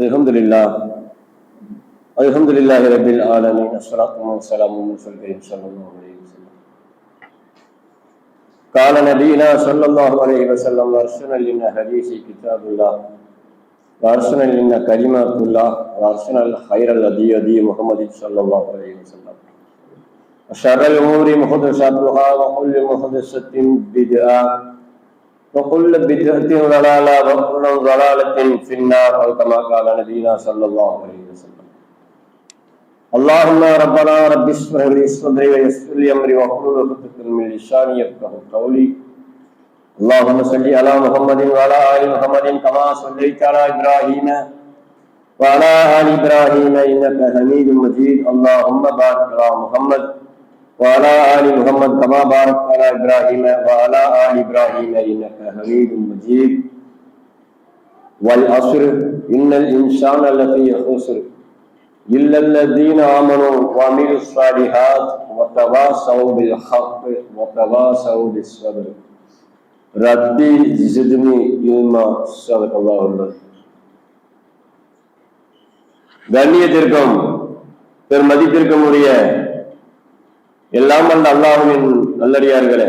الحمد لله رب العالمين الصلاة والسلام على رسول الله صلى الله عليه وسلم. قال نبينا صلى الله عليه وسلم وارسلنا لنا حديث كتاب الله وارسلنا لنا كلمات الله وارسلنا الخير الذي يدي محمد صلى الله عليه وسلم وشر الأمور محدثاتها وكل محدثة بدعة وكل بدعة ضلالة وكل ضلالة في النار أو كما قال نبينا صلى الله عليه وسلم. اللهم ربنا رب اشرح لي صدري ويسر لي أمري واحلل عقدة من لساني يفقهوا قولي. اللهم صل على محمد وعلى آل محمد كما صليت على إبراهيم وعلى آل إبراهيم إنك حميد مجيد. اللهم بارك على محمد وعلى آل محمد كما باركت على إبراهيم وعلى آل إبراهيم إنك حميد مجيد. والعصر إن الإنسان لفي خسر إلا الذين آمنوا وعملوا الصالحات وتواصوا بالحق وتواصوا بالصبر. ربي زدني علما. صدق الله العظيم. கண்ணியத்திற்கும் பெருமதிப்பிற்கும் உரிய எல்லாம் வல்ல அல்லாஹ்வின் நல்லடியார்களே,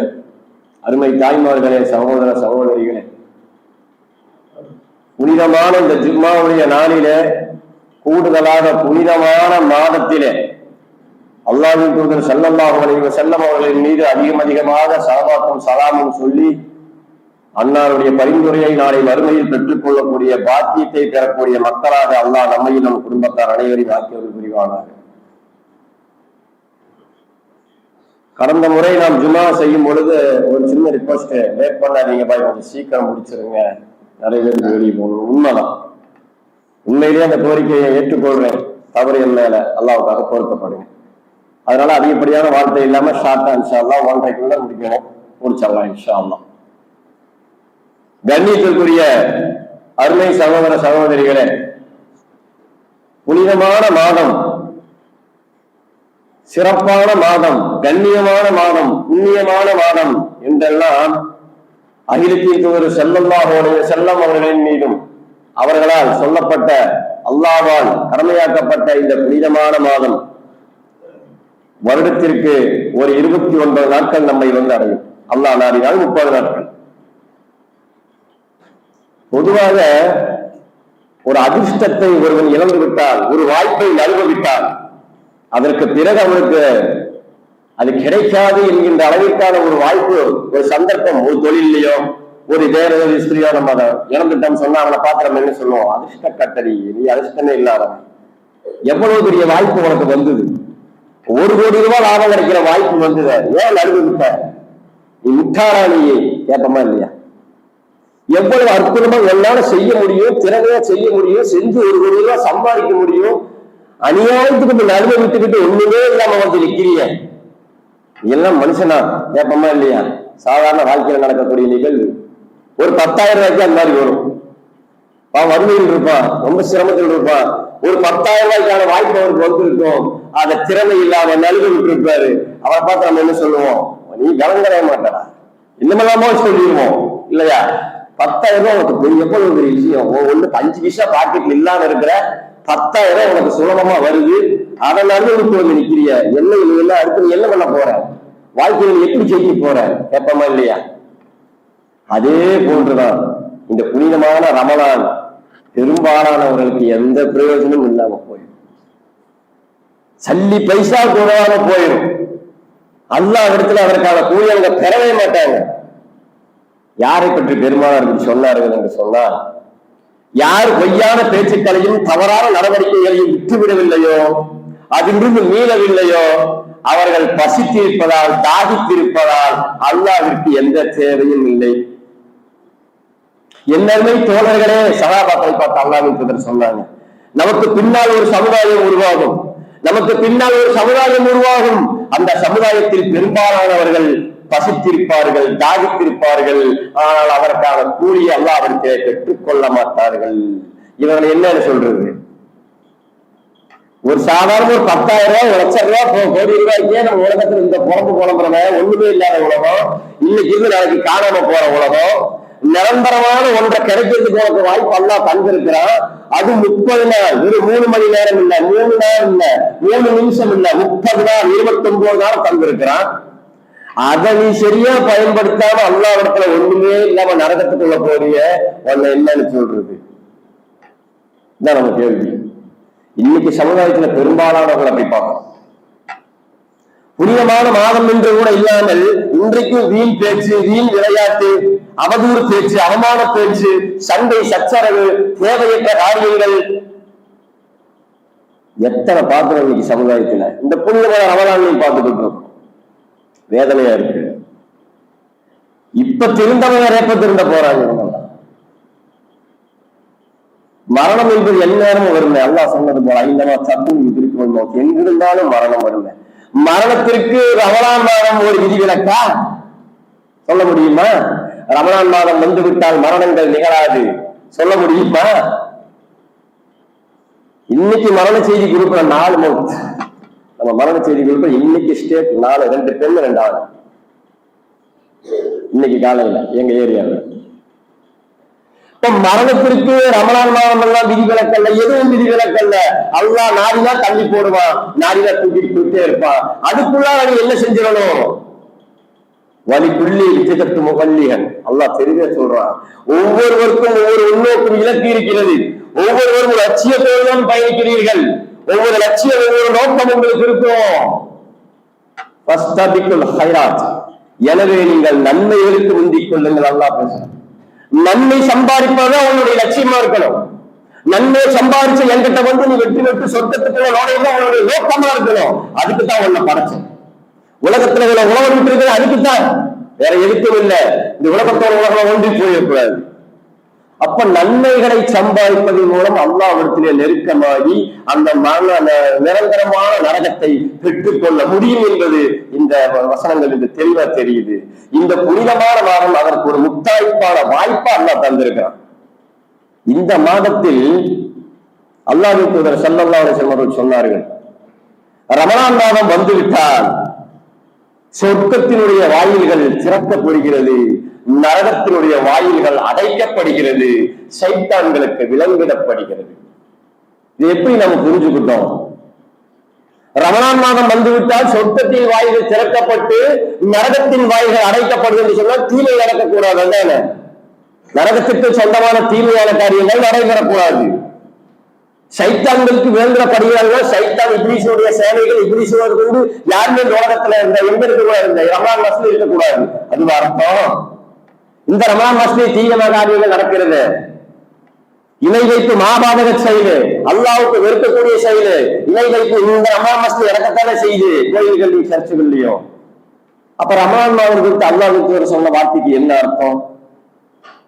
அருமை தாய்மார்களே, சகோதர சகோதரிகளே, புனிதமான இந்த ஜும்மாவுடைய நாளிலே, கூடுதலாக புனிதமான மாதத்திலே அல்லாஹ்வின் தூதர் ஸல்லல்லாஹு அலைஹி வஸல்லம் அவர்களின் மீது அதிகமாக ஸலவாத்தும் சலாமும் சொல்லி அன்னாருடைய பரிந்துரையை நாளை மறுமையில் பெற்றுக் கொள்ளக்கூடிய பாக்கியத்தை பெறக்கூடிய மக்களாக அல்லாஹ் நம்மையும் நம் குடும்பத்தார் அனைவரையும் ஆக்கியவர்கள் புரிவானாக. கடந்த முறை நாம் ஜும்மா செய்யும் பொழுது ஒரு சின்ன ரிக்வஸ்ட், லேட் பண்ணாதீங்க பாய், கொஞ்சம் சீக்கிரம் முடிச்சிருங்க, நிறைய பேருக்கு வெளியே போகணும். உண்மைதான், உண்மையிலேயே அந்த கோரிக்கையை ஏற்றுக்கொள்றேன். தவறு என் மேல, அல்லாஹ்வுக்காக பொருத்தப்படுங்க. அதனால அதிகப்படியான வார்த்தை இல்லாம ஷார்ட்டா இன்ஷா அல்லாஹ் 1:30க்குள்ள முடிக்கணும், முடிச்சிடலாம் இன்ஷா அல்லாஹ். கண்ணியத்திற்குரிய அருமை சகோதர சகோதரிகளே, புனிதமான மாதம், சிறப்பான மாதம், கண்ணியமான மாதம், புண்ணியமான மாதம் என்றெல்லாம் அகிலத்தின் தூதர் ஸல்லல்லாஹு அலைஹி வஸல்லம் அவர்களின் மீதும் அவர்களால் சொல்லப்பட்ட, அல்லாஹ்வால் கடமையாக்கப்பட்ட இந்த புனிதமான மாதம் வருடத்திற்கு ஒரு 29 நாட்கள் நம்மை வந்து அடையும். அல்லாஹ் நாடினால் 30 நாட்கள். பொதுவாக ஒரு அதிர்ஷ்டத்தை ஒருவன் இழந்து விட்டால், ஒரு வாய்ப்பை நழுவவிட்டால், அதற்கு பிறகு அவனுக்கு அது கிடைக்காது என்கின்ற அளவிற்கான ஒரு வாய்ப்பு, ஒரு சந்தர்ப்பம், ஒரு தொழிலையோ ஒரு வேற ஒரு ஸ்திரியோ நம்ம அதை இழந்துட்டோம் சொன்னா அவனை பாத்திரம் என்ன சொல்லுவோம், அதிர்ஷ்ட கட்டடி, நீ அதிர்ஷ்டமே இல்லாதவன். எவ்வளவு பெரிய வாய்ப்பு உனக்கு வந்தது, 1 கோடி ரூபாய் லாபம் கிடைக்கிற வாய்ப்பு வந்தது, ஏன் நடுவு விட்ட, நீ முட்டாளா, நீ கேட்பமா இல்லையா? எவ்வளவு அற்புதமா என்னால செய்ய முடியும், திறமையா செய்ய முடியும், செஞ்சு 1 கோடி ரூபாய் சம்பாதிக்க முடியும், அநியாயத்துக்கு நடுவை விட்டுக்கிட்டு ஒண்ணுமே இல்லாம வந்து நிக்கிறீங்க. எல்லாம் மனுஷனா கேட்பமா இல்லையா? சாதாரண வாழ்க்கையில நடக்கக்கூடிய நிகழ்வு. ஒரு 10,000 ரூபாய்க்கு அந்த மாதிரி வரும். வறுமையில் இருப்பான், ரொம்ப சிரமத்தில் இருப்பான், ஒரு 10,000 ரூபாய்க்கான வாய்ப்பு அவருக்கு வந்திருக்கும், அதை திறமை இல்லாம நழுவ விட்டு இருப்பாரு. அவரை பார்த்து நம்ம என்ன சொல்லுவோம், நீ கலங்கரைய மாட்டடா, இன்னமெல்லாமோ சொல்லிடுவோம் இல்லையா? 10,000 ரூபாய் உனக்கு எவ்வளவு பெரிய விஷயம். ஒண்ணு 5 பைசா பாக்கெட்ல இல்லாம இருக்கிற 10,000 ரூபாய் உனக்கு சுலபமா வருது, அதை நடுவுக்கு வந்து நிக்கிறிய. என்ன எல்லாம் அடுத்து நீ என்ன பண்ண போற, வாழ்க்கையில் எப்படி செய்ய போற, கேட்பமா இல்லையா? அதே போன்றுதான் இந்த புனிதமான ரமலான் பெரும்பாலானவர்களுக்கு எந்த பிரயோஜனமும் இல்லாம போயிடும், சல்லி பைசா கூடாம போயிடும். அல்லாஹ் இடத்துல அதற்கான கூலி அவங்க பெறவே மாட்டாங்க. யாரை பற்றி பெருமானார் சொன்னார்கள் என்று சொன்னால், யார் பொய்யான பேச்சுக்களையும் தவறான நடவடிக்கைகளையும் விட்டுவிடவில்லையோ, அதிலிருந்து மீளவில்லையோ, அவர்கள் பசித்திருப்பதால், தாகித்திருப்பதால் அல்லாஹ்விற்கு எந்த தேவையும் இல்லை. என்னருமை தோழர்களே, சஹாபாக்களை பார்த்து அல்லாஹ்வின் தூதர் சொன்னாங்க, நமக்கு பின்னால் ஒரு சமுதாயம் உருவாகும், நமக்கு பின்னால் ஒரு சமுதாயம் உருவாகும். அந்த சமுதாயத்தில் பெரும்பாலானவர்கள் பசித்திருப்பார்கள், தாகித்திருப்பார்கள், ஆனால் அதற்கான கூலியை அல்லாஹ்விடத்திலே பெற்றுக் கொள்ள மாட்டார்கள். இவர்கள் என்னன்னு சொல்றது, ஒரு சாதாரண ஒரு 10,000 ரூபாய், 1,00,000 ரூபாய், கோடி ரூபாய்க்கே நம்ம உலகத்துல இந்த புலம்பு புலம்புறவன், ஒண்ணுமே இல்லாத உலகம், இன்னைக்கு இருந்து நாளைக்கு காணாம போற உலகம், நிரந்தரமான ஒன்றை கிடைக்கிறதுக்கு உனக்கு வாய்ப்பு அல்லாஹ் தந்திருக்கிறான். அது 30 நாள், ஒரு 3 மணி நேரம் இல்ல, 3 நாள் இல்ல, 3 நிமிஷம் இல்ல, 30 நாள், 29 நாள் தந்திருக்கிறான். அதை நீ சரியா பயன்படுத்தாம அல்லாஹ்விடத்துல ஒண்ணுமே இல்லாம நரகத்துக்குள்ள போறிய, உன்னை என்னன்னு சொல்றது? இதான் நம்ம கேள்வி. இன்னைக்கு சமுதாயத்துல பெரும்பாலானவர்கள் அப்படி பார்க்கணும். புனிதமான மாதம் என்று கூட இல்லாமல் இன்றைக்கும் வீண் பேச்சு, வீண் விளையாட்டு, அவதூறு பேச்சு, அவமான பேச்சு, சண்டை சச்சரவு, தேவையற்ற காரியங்கள் எத்தனை பார்க்கிறோம் இன்னைக்கு சமுதாயத்துல. இந்த புனிதமான ரமலானையும் பார்த்துக்கிட்டு இருக்கோம். வேதனையா இருக்கு. இப்ப திருந்தவங்க எப்ப திருந்த போறாங்க? மரணம் என்பது எந்நேரமும் வருமே. அல்லாஹ் சொன்னது போல ஐந்தமா சத்தும் திருப்பி நோக்கி எங்கிருந்தாலும் மரணம் வருமே. மரணத்திற்கு ரமலான் மாதம் ஒரு விதிவிலக்கா? சொல்ல முடியுமா? ரமலான் மாதம் வந்து விட்டால் மரணங்கள் நிகழாது சொல்ல முடியுமா? இன்னைக்கு மரண செய்தி கொடுக்கிற 4 மவுத், நம்ம மரண செய்தி கொடுக்கிற இன்னைக்கு ஸ்டேட் 4, 2 பெண் 2 ஆண். இன்னைக்கு காலையில எங்க ஏரியாவில் இப்ப மரணத்திற்கு ரமலான் மாதம் எல்லாம் விதிவிலக்கல்ல, எதுவும் விதிவிலக்கல்ல. அல்லாஹ் நாடினா தள்ளி போடுவான், நாடினா தூக்கிட்டு போயிட்டே இருப்பான். அதுக்குள்ள நீ என்ன செஞ்சிடணும்? வலிக்குள்ளி விஜயத்து முகல்லிகன் அல்லாஹ் தெரியவே சொல்றான். ஒவ்வொருவருக்கும் ஒவ்வொரு உள்நோக்கும் இலக்கு இருக்கிறது. ஒவ்வொருவரும் லட்சியத்தோடு தான் பயணிக்கிறீர்கள். ஒவ்வொரு லட்சியம், ஒவ்வொரு நோக்கம் உங்களுக்கு இருக்கும். எனவே நீங்கள் நன்மைகளுக்கு முந்திக் கொள்ளுங்கள். அல்லாஹ் பேசுறான். நன்மை சம்பாதிப்பதான் உன்னுடைய லட்சியமா இருக்கணும். நன்மை சம்பாதிச்சு என்கிட்ட வந்து நீ வெற்றி வெற்றி சொர்க்கத்துக்குள்ள நோடையதான் உன்னுடைய நோக்கமா இருக்கணும். அதுக்குத்தான் உன்னை படைச்சேன். உலகத்துல உலகம் விட்டு இருக்கிற அதுக்குத்தான், வேற எதுக்கும் இல்லை. இந்த உலகத்தோட உலகம் ஒன்றி போயிடக்கூடாது. அப்ப நன்மைகளை சம்பாதிப்பதன் மூலம் அல்லாஹ்விடத்திலே நெருக்கமாகி அந்த நிரந்தரமான நரகத்தை பெற்றுக்கொள்ள முடியும் என்பது இந்த வசனங்கள் இது தெளிவா தெரியுது. இந்த புனிதமான மாதம் அதற்கு ஒரு முத்தாய்ப்பான வாய்ப்பா அல்லாஹ் தந்திருக்கிறான். இந்த மாதத்தில் அல்லாஹ்வின் தூதர் ஸல்லல்லாஹு அலைஹி வஸல்லம் அவர்கள் சொன்னார்கள், ரமலான் மாதம் வந்துவிட்டால் சொர்க்கத்தினுடைய வாயில்கள் திறக்கப்படுகிறது, நரகத்தினுடைய வாயில்கள் அடைக்கப்படுகிறது, சைத்தான்களுக்கு விலங்கிடப்படுகிறது. இது எப்படி நம்ம புரிஞ்சுக்கிட்டோம்? ரமலான் மாதம் வந்துவிட்டால் சொர்க்கத்தின் வாயில்கள் திறக்கப்பட்டு நரகத்தின் வாயில்கள் அடைக்கப்படுது என்று சொன்னால் தீமை நடக்கக்கூடாது. அதான நரகத்திற்கு சொந்தமான தீமையான காரியங்கள் நடைபெறக்கூடாது. சைத்தான்களுக்கு வேண்டப்படுகிறார்கள். சைத்தான் இப்லீஸுடைய சேவைகள் இப்லீஸோடு கொண்டு யாருமே உலகத்துல எங்க இருக்கக்கூடாது, இந்த ரமலான் மாசத்துல இருக்கக்கூடாது. அது அர்த்தம். இந்த ரமலான் மாசத்திலே தீவிரமான காரியங்கள் நடக்கிறது. இணை வைப்பு மாபாதக செயலு, அல்லாவுக்கு வெறுக்கக்கூடிய செயலு, இணை வைப்பு இந்த ரமலான் மாசத்துல இறக்கத்தானே செய்து கோயில்கள்லையும் சர்ச்சுகள்லையும். அப்ப ரமலான் மாதம் குறித்து அல்லாஹ்வுக்கு சொன்ன வார்த்தைக்கு என்ன அர்த்தம்?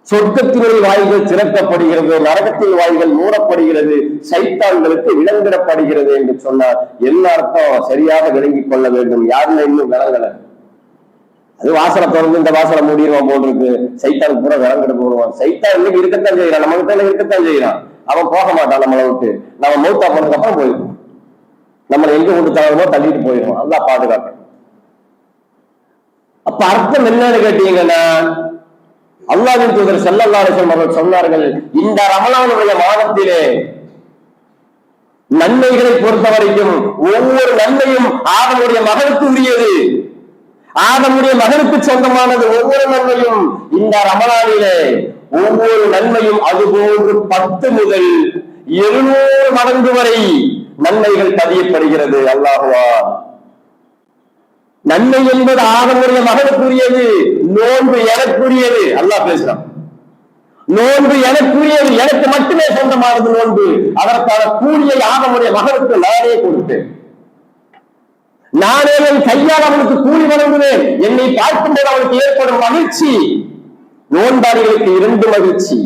சொர்க்கத்தினுடைய வாய்கள் திறக்கப்படுகிறது, நரகத்தின் வாய்கள் மூடப்படுகிறது, சைத்தான்களுக்கு விலங்கிடப்படுகிறது என்று சொன்னார். என்ன அர்த்தம் சரியாக விளங்கிக் கொள்ள வேண்டும். யாருல இன்னும் விளங்கல. அது வாசலை திறந்து இந்த வாசலை மூடிடுவான் போட்டிருக்கு, சைத்தான் பூரா விளங்கிட போடுவான். சைத்தான் இன்னைக்கு இருக்கத்தான் செய்யறான், நம்ம கிட்ட இருக்கத்தான் செய்யறான். அவன் போக மாட்டான் நம்மளை விட்டு. நம்ம மௌத்தா போனதுக்கு அப்புறம் போயிருக்கோம். நம்மளை எங்க கொண்டு தவறமோ தள்ளிட்டு போயிருவோம். நல்லா பாதுகாக்கணும். அப்ப அர்த்தம் என்னன்னு கேட்டீங்கன்னா, அல்லாஹ்வின் தூதர் ஸல்லல்லாஹு அலைஹி வஸல்லம் அவர்கள் சொன்னார்கள், இந்த ரமலானுடைய மாதத்திலே நன்மைகளை பொறுத்த வரைக்கும் ஒவ்வொரு நன்மையும் ஆதமுடைய மகனுக்கு உரியது. ஆதமுடைய மகனுக்கு சொந்தமானது ஒவ்வொரு நன்மையும். இந்த ரமலானிலே ஒவ்வொரு நன்மையும் அதுபோன்று 10 முதல் 700 மடங்கு வரை நன்மைகள் பதியப்படுகிறது. அல்லாஹ்வா, நன்மை என்பது ஆதமுடைய மகனுக்குரியது, நோன்பு எனக்குரியது. அல்லாஹ் பேசுறான். நோன்பு எனக்குரியது, எனக்கு மட்டுமே சொந்தமானது நோன்பு. அதற்கான கூலியை ஆதமுடைய மகனுக்கு நானே கொடுத்தேன். நானே என் கையால் அவனுக்கு கூலி வழங்குவேன். என்னை பார்க்கும்போது அவனுக்கு ஏற்படும் மகிழ்ச்சி. நோன்பாளிகளுக்கு 2 மகிழ்ச்சி.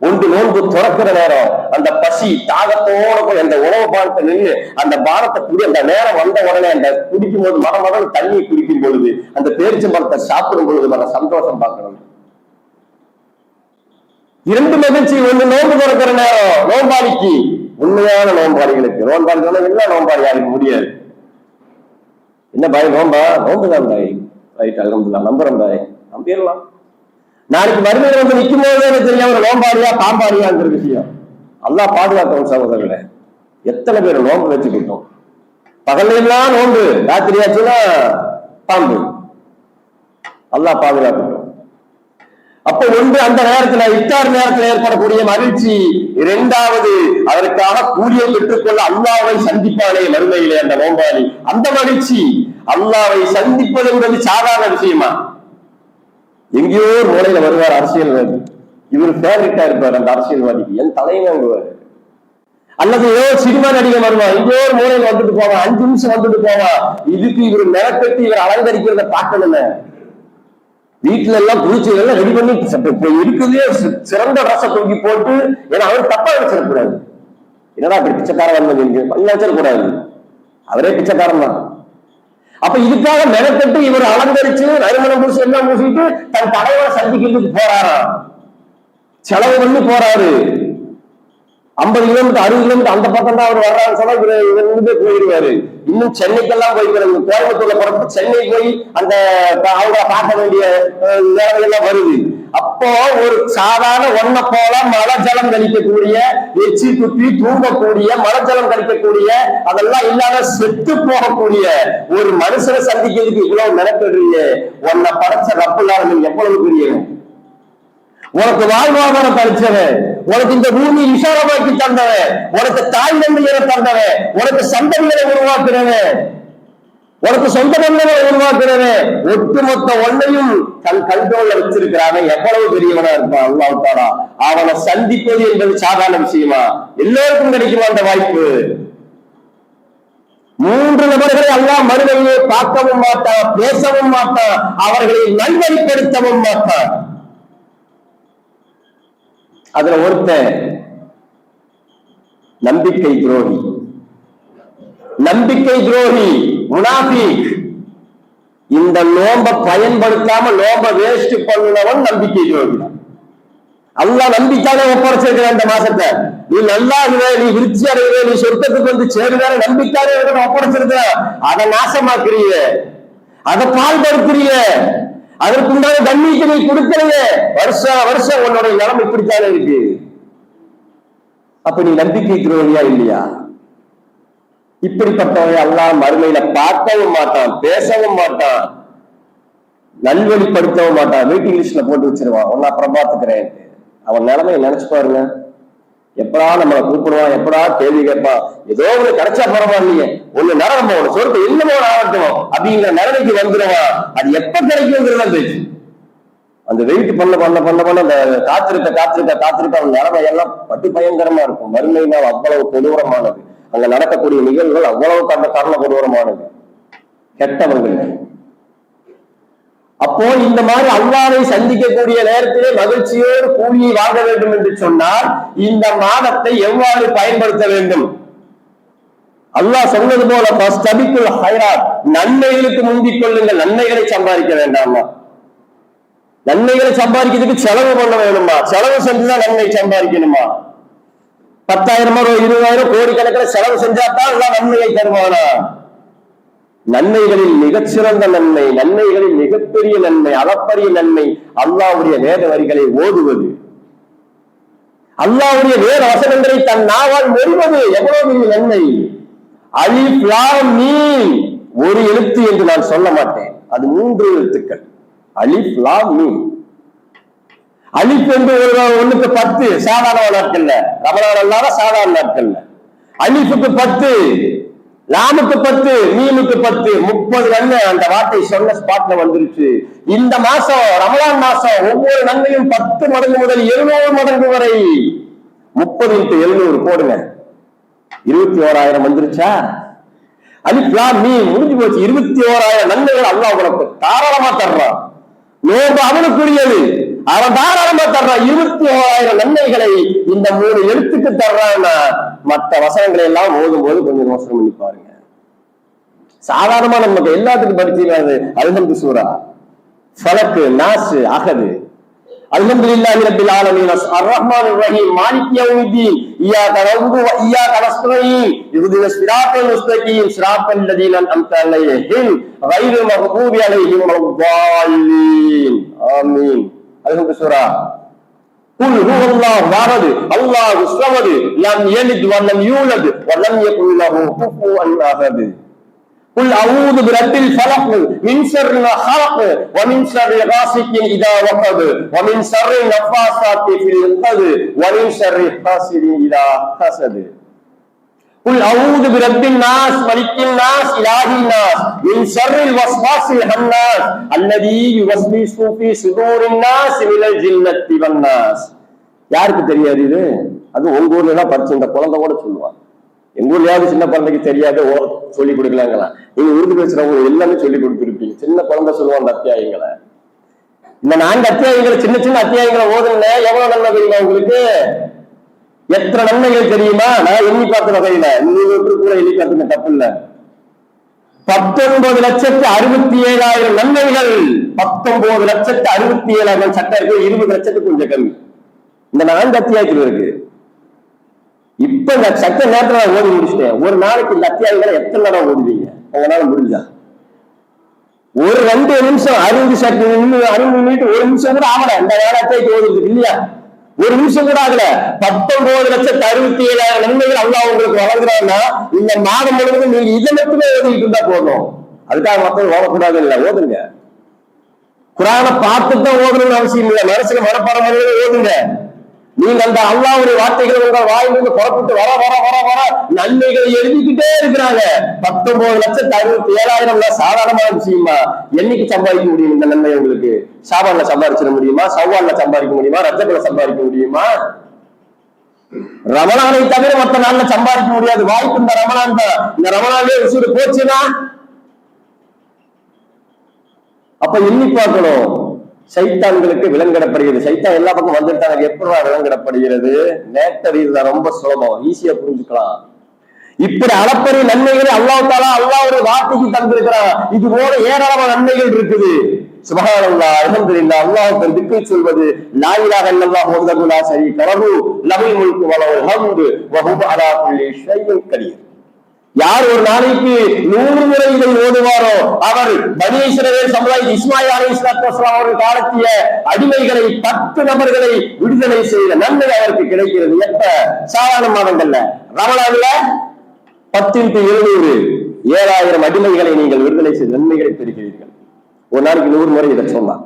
ஒன்று, நோன்பு துறக்கிற நேரம் அந்த பசி தாகத்தோட போய் அந்த உணவு பானத்தை நின்று அந்த பானத்தை குடி, அந்த நேரம் வந்த உடனே அந்த குடிக்கும் போது மகன் தண்ணி குடிக்கும் பொழுது, அந்த பேரிச்சம்பழத்தை சாப்பிடும் பொழுது மன சந்தோஷம் பார்க்கணும். 2 மகிழ்ச்சி. ஒன்று நோன்பு துறக்கிற நேரம் நோன்பாளிக்கு, உண்மையான நோன்பாளிகளுக்கு. நோன்பாளி என்ன நோன்பாளி யாருக்கு முடியாது. என்ன பாய் நோம்பா? நோம்புதான் பாய். ரைட், அல்ஹம்துலில்லாஹ், நம்புறேன் பாய், நம்பிடலாம். நாளைக்கு மறுமையில வந்து நிற்கும் போது தெரியாம ஒரு நோம்பாடியா பாம்பாடியாங்கிற விஷயம் அல்லாஹ் பாதுகாத்தவன் சகோதரர்களே. எத்தனை பேர் நோம்பு வச்சுக்கிட்டோம், பகல்லாம் நோம்பு, ராத்திரியாச்சுன்னா பாம்பு. அல்லாஹ் பாதுகாக்கட்டும். அப்ப ஒன்று அந்த நேரத்துல இஃப்தார் நேரத்தில் ஏற்படக்கூடிய மகிழ்ச்சி, இரண்டாவது அதற்காக கூலியை பெற்றுக்கொள்ள அல்லாஹ்வை சந்திப்பானே மறுமையிலே அந்த நோம்பாளி, அந்த மகிழ்ச்சி. அல்லாஹ்வை சந்திப்பது என்பது சாதாரண விஷயமா? எங்கேயோ ஒரு மூலையில வருவார் அரசியல்வாதி, இவர் ஃபேவரட்டா இருப்பார் அந்த அரசியல்வாதிக்கு, என் தலைவங்குவார். அல்லது ஏதோ சினிமா நடிகை வருவான், எங்கேயோ ஒரு மூலையில வந்துட்டு போவான், 5 நிமிஷம் வந்துட்டு போவான். இதுக்கு இவர் மெனக்கட்டி இவர் அலங்கரிக்கிறத பார்க்கணுமே. வீட்டுல எல்லாம் குளிச்சு எல்லாம் ரெடி பண்ணி இருக்குதே சிறந்த ரச தூக்கி போட்டு, ஏன்னா அவர் தப்பா வச்சிடக்கூடாது. என்னடா அப்படி பிச்சைக்காரன் வந்து வச்சிடக்கூடாது, அவரே பிச்சைக்காரன் தான். அப்ப இதுக்காக மெனக்கட்டு இவர் அலங்கரிச்சு நறுமணம் பூசி எல்லாம் பூசிட்டு தன் தலைவரை சந்திக்கிறதுக்கு போறாராம். செலவு பண்ணி போறாரு. 50 கிலோமீட்டர் 60 கிலோமீட்டர் அந்த பக்கம் தான் அவர் வர்றாரு சொன்னா இவர் போயிடுவாரு. இன்னும் சென்னைக்கெல்லாம் போய்க்கிறாங்க. கோயம்புத்தூர்ல புறப்பட்டு சென்னை போய் அந்த அவங்க பார்க்க வேண்டிய நேரங்கள்லாம் வருது. அப்போ ஒரு சாதாரண ஒன்ன போல மழை ஜலம் கழிக்கக்கூடிய, எச்சி குப்பி தூங்கக்கூடிய, மழை ஜலம் கழிக்கக்கூடிய, அதெல்லாம் இல்லாத செத்து போகக்கூடிய ஒரு மனுஷனை சந்திக்கிறதுக்கு இவ்வளவு நினைப்படுறீங்க. உன்னை படைச்ச ரப்புல்லாத எவ்வளவு பெரிய, உனக்கு வாழ்வாதாரம் படைச்சவன், உனக்கு இந்த பூமி விசாலமாக்கி தந்தவன், உனக்கு தாய் தந்தையரை தந்தவன், உனக்கு சந்ததிகளை உருவாக்குறவன், உனக்கு சொந்த பந்தங்களை உருவாக்குறவன், ஒட்டுமொத்த ஒன்னையும் தன் கண்ட்ரோல்ல வச்சிருக்கிறான். எவ்வளவு பெரியவனா இருப்பான் அல்லாஹ் தஆலா. அவனை சந்திப்பது என்பது சாதாரண விஷயமா? எல்லோருக்கும் கிடைக்குமா அந்த வாய்ப்பு? 3 நபர்களை அல்லாஹ் மறுமையை பார்க்கவும் மாட்டான், பேசவும் மாட்டான், அவர்களை நல்வழிப்படுத்தவும் மாட்டான். அதுல ஒருத்தன் நம்பிக்கை துரோகி, நம்பிக்கை துரோகி முனாஃபிக். இந்த நோம்ப பயன்படுத்தாம நோம்ப வேஸ்ட் பண்ணுனவன் நம்பிக்கை துரோகி. அல்லாஹ் நம்பிக்கையால ஒப்படைச்சிருக்கிற அந்த மாசத்தை நீ நல்லா இருவே, நீ விருச்சி அடைவே, நீ சொர்க்கத்துக்கு வந்து சேருவேற நம்பிக்கையால ஒப்படைச்சிருக்க, அதை நாசமாக்குறீங்க, அதை பால்படுத்துறீங்க, அதற்குண்டான தண்ணீருக்கு நீ கொடுக்கலையே. வருஷம் உன்னுடைய நிலம் இப்படித்தானே இருக்கு. அப்ப நீ நம்பிக்கை துரோகியா இல்லையா? இப்படிப்பட்டவரை அல்லாஹ் மறுமையில பார்க்கவும் மாட்டான், பேசவும் மாட்டான், நல்வழிப்படுத்தவும் மாட்டான். வெயிட்டிங் லிஸ்ட்ல போட்டு வச்சிருவான், ஒன்னு அப்புறம் பார்த்துக்கிறேன். அவன் நிலைமையை நினைச்சு பாருங்க. எப்படா நம்மளை கூப்பிடுவான், எப்படா கேள்வி கேட்பான், ஏதோ ஒண்ணு கிடைச்சா பரவாயில்லையே, ஒண்ணு நடக்கும், ஒரு சொர்க்கம் என்னமோ ஆகட்டும் அப்படிங்கிற நிலைமைக்கு வந்துடுவான். அது எப்ப கிடைக்குங்கிறத பேச்சு. அந்த வெயிட் பண்ண அந்த காத்திருக்க அவன் நிலைமை எல்லாம் பட்டி பயங்கரமா இருக்கும். மறுமையினால் அவ்வளவு கொடூரமானது. அங்க நடக்கக்கூடிய நிகழ்வுகள் அவ்வளவு காரண கொடூரமானது, கெட்டவர்கள். அப்போ இந்த மாதிரி அல்லாஹ்வை சந்திக்கக்கூடிய நேரத்திலே மகிழ்ச்சியோடு கூலியை வாங்க வேண்டும் என்று சொன்னால் இந்த மாதத்தை எவ்வாறு பயன்படுத்த வேண்டும்? அல்லாஹ் சொன்னது போல நன்மைகளுக்கு முந்திக் கொள்ளுங்கள். நன்மைகளை சம்பாதிக்க வேண்டாமா? நன்மைகளை சம்பாதிக்கிறதுக்கு செலவு பண்ண வேணுமா? செலவு செஞ்சுதான் நன்மை சம்பாதிக்கணுமா? 10,000 20,000 கோடிக்கணக்கில் செலவு செஞ்சாதான் எல்லாம் நன்மையை தருவானா? நன்மைகளில் மிகச்சிறந்த நன்மை, நன்மைகளில் மிகப்பெரிய நன்மை, அளப்பரிய நன்மை அல்லாஹ்வுடைய வேத வரிகளை ஓதுவது, அல்லாஹ்வுடைய வேத வசனங்களை தன் நாவால் மொழிவது எவ்வளவு பெரிய நன்மை. அலிஃப் லாம் மீம் ஒரு எழுத்து என்று நான் சொல்ல மாட்டேன், அது 3 எழுத்துக்கள். அலிஃப் லாம் மீம். அலிஃப் என்று ஒண்ணுக்கு 10 சாதாரண நாட்கள்ல, ரமலான் அல்லாத சாதாரண நாட்கள்ல அலிஃபுக்கு 10, லாமுக்கு 10, மீமுக்கு 10, 30 நன்மை அந்த வார்த்தை சொன்ன ஸ்பாட்ல வந்துருச்சு. இந்த மாசம் ரமலான் மாசம் ஒவ்வொரு நன்மையும் 10 மடங்கு முதல் 700 மடங்கு வரை. 30 × 700 போடுங்க, 21,000 வந்துருச்சா? அலிஃப் லாம் மீம் முடிஞ்சு போச்சு. 21,000 நன்மைகள் அல்லாஹ் உனக்கு தாராளமா தர்றான். நோம்பு அவனுக்குரியது, அவன் தாராளமா தர்றான். 21,000 நன்மைகளை இந்த 3 எழுத்துக்கு தர்றான்னா மற்ற வசனங்களை எல்லாம் ஓதும் போது கொஞ்சம் யோசனை பண்ணி பாருங்க. சாதாரணமா நமக்கு எல்லாத்துக்கும் படிச்சிருக்காது. அல்ஹம்து சூரா, ஃபலக், நாஸ், அஹத். அல்ஹம்துலில்லாஹி ரப்பில் ஆலமீன், அர்-ரஹ்மானிர் ரஹீம், மாலிகி யௌமிddin, இய்யாக நஅபுது வ இய்யாக நஸ்தஈன், இஹ்தினஸ் ஸிராத்தல் முஸ்தகீம், ஸிராத்தல் லதீன அன்அம்த அலைஹிம், கைரில் மக்தூபி அலைஹிம் வலத்-தால்லீன். ஆமீன். அது சூரா. குல் ஹுவல்லாஹு அஹத் அல்லாஹு ஸமது லம் யலித் வ லம் யூலத் வ லம் யகுல் லஹு குஃபுவன் அஹத். குல் அஊது பிரப்பில் ஃபலக் மின் ஷர்ரி மா ஹலக் வ மின் ஷர்ரி காஸிகின் இதா வகப் வ மின் ஷர்ரி நஃபாஸாத்தி ஃபில் உகத் வ மின் ஷர்ரி ஹாஸிதின் இதா ஹஸத். குல் அஊது பிரப்பின் நாஸ் மலிக்கின் நாஸ் இலாஹின் நாஸ் மின் ஷர்ரில் வஸ்வாஸில் ஹன்னாஸ் அல்லதீ யுவஸ்விசு ஃபீ சுதூரின் நாஸ் மினல் ஜின்னத்தி வன் நாஸ். யாருக்கு தெரியாது இது? அது உங்க ஊர்ல எல்லாம் படிச்சு இந்த குழந்தை கூட சொல்லுவாங்க. எங்க ஊர்லயாவது சின்ன குழந்தைக்கு தெரியாது சொல்லி கொடுக்கலாங்களா? நீங்க உருது பேசுறவங்க எல்லாமே சொல்லி கொடுத்துருப்பீங்க. சின்ன குழந்தை சொல்லுவாங்க அந்த அத்தியாயங்களை. இந்த 4 அத்தியாயங்களை சின்ன சின்ன அத்தியாயங்களை ஓதுங்க. எவ்வளவு நன்மை தெரியுமா உங்களுக்கு? எத்தனை நன்மைகள் தெரியுமா? நான் எண்ணி பார்த்த வகையில நீங்க கூட எண்ணி பார்த்துங்க, தப்பு இல்ல. 19,67,000 நன்மைகள். 19,67,000 சட்டம் இருக்கு. 20 லட்சத்துக்கு கொஞ்சம் கம்மி இந்த 4 அத்தியாயத்தில் இருக்கு. இப்ப இந்த சட்ட நேரத்துல நான் ஓடி முடிச்சுட்டேன். ஒரு நாளைக்கு இந்த அத்தியாயங்களை எத்தனை நேரம் ஓடுவீங்க உங்களால முடிஞ்சா? ஒரு 2 நிமிஷம் 60 மினிட் 1 நிமிஷம் கூட ஆகல. இந்த 4 அத்தியாயத்தை ஓடுறது இல்லையா? 1 நிமிஷம் கூட ஆகல. 19,67,000 நன்மைகள் அல்லாஹ் உங்களுக்கு வழங்குறாங்கன்னா இந்த மாதம் முழுவதும் நீங்க இதை மட்டுமே ஓதிட்டு இருந்தா போதும். அதுக்காக மக்கள் ஓடக்கூடாது இல்ல, ஓதுங்க. குரானை பார்த்துதான் ஓதணும்னு அவசியம் இல்லை. மனசுல மனப்பாடம் ஓதுங்க. நீங்க அந்த அல்லாஹ்வுடைய வார்த்தைகள் உங்கள் வாயிலிருந்து புறப்பட்டு வர வர வர வர நன்மைகளை எழுதிக்கிட்டே இருக்கிறாங்க. 19,67,000 சாதாரணமான விஷயமா? என்னைக்கு சம்பாதிக்க முடியும் இந்த நன்மை உங்களுக்கு? ஷாபான்ல சம்பாதிச்சிட முடியுமா? சவ்வால்ல சம்பாதிக்க முடியுமா? ரஜபுல சம்பாதிக்க முடியுமா? ரமலானை தவிர மற்ற நாள்ல சம்பாதிக்க முடியாது. வாய்ப்பு இந்த ரமலான் தான். இந்த ரமலானே உசுறு போச்சுன்னா அப்ப எண்ணி பார்க்கணும். சைத்தான்களுக்கு விலங்கிடப்படுகிறது. சைத்தான் எல்லா பக்கம் வந்துட்டாங்க. எப்படா விலங்கிடப்படுகிறது? நேட்டறியல ரொம்ப சுலபம், ஈஸியா புரிஞ்சுக்கலாம். இப்படி அளப்பரிய நன்மைகளை அல்லாஹ் தஆலா அல்லாஹ்வுடைய வார்த்தைக்கு தந்திருக்கிறான். இது போல ஏராளமான நன்மைகள் இருக்குது. சுப்ஹானல்லாஹ், அல்ஹம்துலில்லாஹ். அல்லாஹ்வுக்கு திக்ர் சொல்வது, லா இலாஹ இல்லல்லாஹ் வஹ்தஹு லா ஷரீக லஹு லஹுல் முல்கு வ லஹுல் ஹம்து வ ஹுவ அலா குல்லி ஷைஇன் கதீர். யார் ஒரு நாளைக்கு 100 முறை இதை ஓதுவாரோ அவர் பனி இஸ்ரவேல் சமுதாய இஸ்மாயில் அலைஹிஸ்ஸலாத்து வஸலாம் அவர்கள் காலத்திய அடிமைகளை 10 நபர்களை விடுதலை செய்த நன்மை அவருக்கு கிடைக்கிறது. எப்ப? சாதாரண மாதங்கள்ல. ரமலான்ல 10x700 7,000 அடிமைகளை நீங்கள் விடுதலை செய்த நன்மைகளை பெறுகிறீர்கள். ஒரு நாளைக்கு 100 முறை இதை சொன்னார்.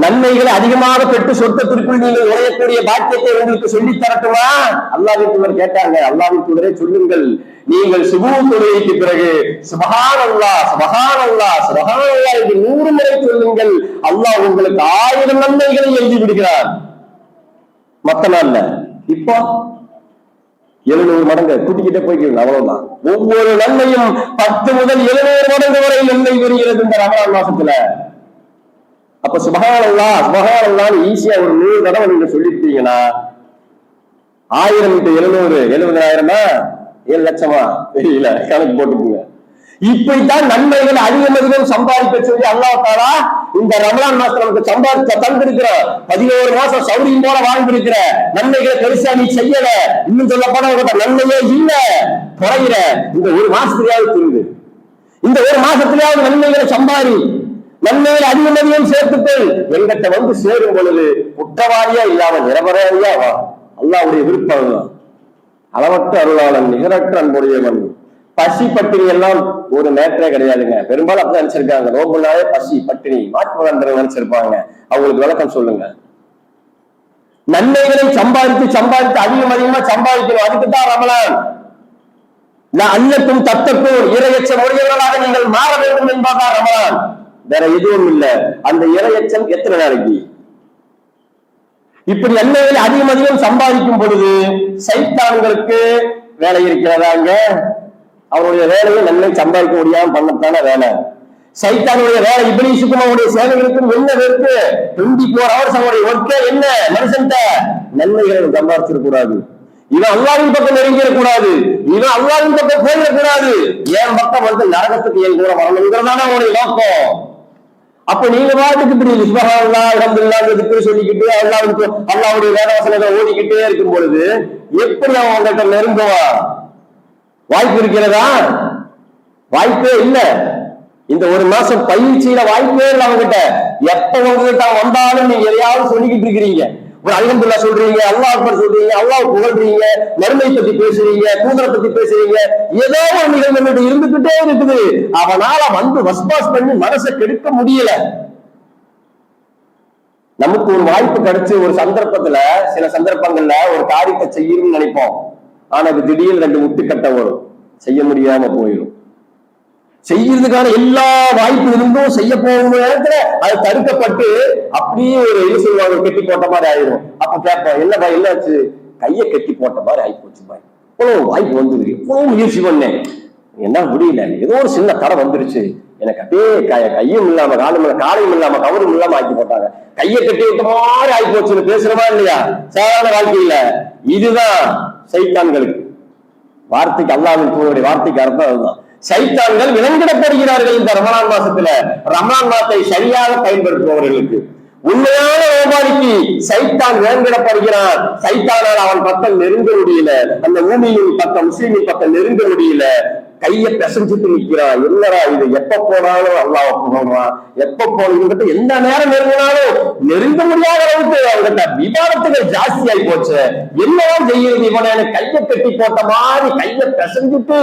நன்மைகளை அதிகமாக பெற்று சொர்க்கத்திற்குள் நீங்கள் நுழையக்கூடிய பாக்கியத்தை உங்களுக்கு சொல்லித் தரட்டுமா? அல்லாஹ்வின் தூதர் கேட்டாங்க. அல்லாஹ்வின் தூதரே சொல்லுங்கள். நீங்கள் சுபூஹ் தொழுகைக்கு பிறகு சுப்ஹானல்லாஹ் சுப்ஹானல்லாஹ் சுப்ஹானல்லாஹ் என்று 100 முறை சொல்லுங்கள். அல்லாஹ் உங்களுக்கு 1000 நன்மைகளை எழுதி விடுகிறார் மத்த நாள்ல. இப்போ 700 மடங்கு கூட்டிக்கிட்டே போய்க்கு. அவ்வளவுதான். ஒவ்வொரு நன்மையும் 10 முதல் 700 மடங்கு வரை நன்மை பெறுகிறது இந்த ரமலான் மாசத்துல. அப்ப சுப்ஹானல்லாஹ் சுப்ஹானல்லாஹ் ஈஸியா ஒரு 100 தடவை நீங்க சொல்லிட்டீங்கன்னா 1000 × 700 70,000 7 லட்சமா தெரியல, கணக்கு போட்டுக்கோங்க. இப்படித்தான் நன்மைகள் அதிகம் அதிகம் சம்பாதிக்க சொல்லி அல்லாஹ் தஆலா இந்த ரமலான் மாசத்துல நமக்கு சம்பாதிக்க தந்திருக்கிற 11 மாசம் சௌரியம் போல வாழ்ந்திருக்கிற நன்மைகளை பெருசா நீ செய்யல. இன்னும் சொல்ல போனா நன்மையே இல்ல, குறையிற. இந்த ஒரு மாசத்துலயாவது திரும்பு. இந்த ஒரு மாசத்திலேயாவது நன்மைகளை சம்பாதி, நன்மைகள் அதிகம் அதிகம் சேர்த்துக்கள். எங்கிட்ட வந்து சேரும் பொழுது குற்றவாளியா இல்லாம நிரபராதியா வா. அல்லாஹ்வுடைய விருப்பம் தான். அளவற்ற அருளாளன் நிகரற்ற அன்புடையவன். பசி பட்டினி எல்லாம் ஒரு நேற்றே கிடையாதுங்க. பெரும்பாலும் அப்படி நினைச்சிருக்காங்க. நோம்புனாலே பசி பட்டினி மாற்று நினைச்சிருப்பாங்க. அவங்களுக்கு விளக்கம் சொல்லுங்க. நன்மைகளை சம்பாதித்து சம்பாதித்து அதிகம் அதிகமா சம்பாதிக்கணும். அதுக்குதான் ரமலான். அல்லக்கும் தத்தக்கும் இரையச்ச உடையவர்களாக நீங்கள் மாற வேண்டும் என்பதுதான் ரமலான். வேற எதுவும் இல்ல. அந்த இரையச்சம் எத்தனை நாளைக்கு? இப்படி நன்மைகளை அதிகம் அதிகம் சம்பாதிக்கும் பொழுது சைத்தான்களுக்கு வேலை இருக்கிறதாங்க. அவருடைய வேலையை நன்மை சம்பாதிக்க முடியாம பண்ணத்தான வேலை. சைத்தானுடைய வேலை இப்லீஸுக்கும் அவருடைய சேவைகளுக்கும் என்ன இருக்கு? 24 hours அவருடைய ஒர்க்கே என்ன? மனுஷன்ட்ட நன்மைகளை சம்பாதிச்சிடக்கூடாது. இவன் அல்லாஹ்வின் பக்கம் நெருங்கிடக்கூடாது. இவன் அல்லாஹ்வின் பக்கம் போயிடக்கூடாது. என் பக்கம் வந்து நரகத்துக்கு என் கூட வரணுங்கிறதான அவனுடைய நோக்கம். அப்ப நீங்க பாட்டுக்கு இப்படி சுப்ஹானல்லாஹ் அல்ஹம்துலில்லாஹ் திக்ர் சொல்லிக்கிட்டு அல்லாஹ்வுடைய வேதவசனத்தை ஓடிக்கிட்டே இருக்கும் பொழுது எப்படி அவன் உங்கள்கிட்ட நெருங்குவான்? வாய்ப்பு இருக்கிறதா? வாய்ப்பே இல்ல. இந்த ஒரு மாசம் பயிற்சியில வாய்ப்பே இல்லை அவங்ககிட்ட. எப்ப உங்ககிட்ட வந்தாலும் நீங்க எதையாவது சொல்லிக்கிட்டு இருக்கிறீங்க. ஒரு அல்ஹம்துலில்லாஹ் சொல்றீங்க, அல்லாஹ் அக்பர் சொல்றீங்க, அல்லாஹ் புகழ்றீங்க, மறுமை பத்தி பேசுறீங்க, தூதரை பத்தி பேசுறீங்க. ஏதோ ஒரு நிகழ்வு இருந்துகிட்டே இருக்குது. அவனால வந்து வஸ்பாஸ் பண்ணி மனசை கெடுக்க முடியல. நமக்கு ஒரு வாய்ப்பு கிடைச்சு ஒரு சந்தர்ப்பத்துல, சில சந்தர்ப்பங்கள்ல ஒரு காரியத்தை செய்யணும்னு நினைப்போம். ஆனா அது திடீர்னு 2 முட்டுக்கட்டை வரும், செய்ய முடியாம போயிடும். செய்யறதுக்கான எல்லா வாய்ப்பு இருந்தும் செய்ய போகும் நேரத்துல அது தடுக்கப்பட்டு அப்படியே ஒரு என்ன சொல்லுவாங்க, கெட்டி போட்ட மாதிரி ஆயிடும். அப்ப கேட்போம், என்னப்பா என்னாச்சு? கையை கெட்டி போட்ட மாதிரி ஆகி போச்சு பாய். இவ்வளவு வாய்ப்பு வந்தது, இவ்வளவு முயற்சி பண்ணேன், என்ன முடியல, ஏதோ ஒரு சின்ன தடை வந்துருச்சு, எனக்கு அப்படியே கையும் இல்லாம காலும் காலையும் இல்லாம கவரும் இல்லாம ஆக்கி போட்டாங்க, கையை கட்டி விட்ட மாதிரி ஆகி போச்சுன்னு பேசுறமா இல்லையா? சாதாரண வாழ்க்கையில இதுதான் சைத்தான்களுக்கு. வார்த்தைக்கு அல்லாஹ்வின் வார்த்தைக்கு அர்த்தம் அதுதான். சைத்தான்கள் விலங்கிடப்படுகிறார்கள் இந்த ரமலான் மாசத்துல. ரமலான் மாசத்தை சரியாக பயன்படுத்துபவர்களுக்கு, உண்மையான வியாபாரிக்கு சைத்தான் விலங்கிடப்படுகிறான். சைத்தானால் அவன் பக்கம் நெருங்க முடியல, அந்த பூமியின் பக்கம் முஸ்லீமின் பக்கம் நெருங்க முடியல. கையை பிசைஞ்சிட்டு நிற்கிறான். என்னடா இது, எப்ப போனாலும் அல்லாஹ் போடுறான், எப்ப போனது எந்த நேரம் நெருங்கினாலும் நெருங்க முடியாத அளவுக்கு அவர்கிட்ட விவாதத்துகள் ஜாஸ்தி ஆகி போச்சு. என்னதான் செய்யுது இவனை? கையை கட்டி போட்ட மாதிரி கையை பிசைஞ்சிட்டு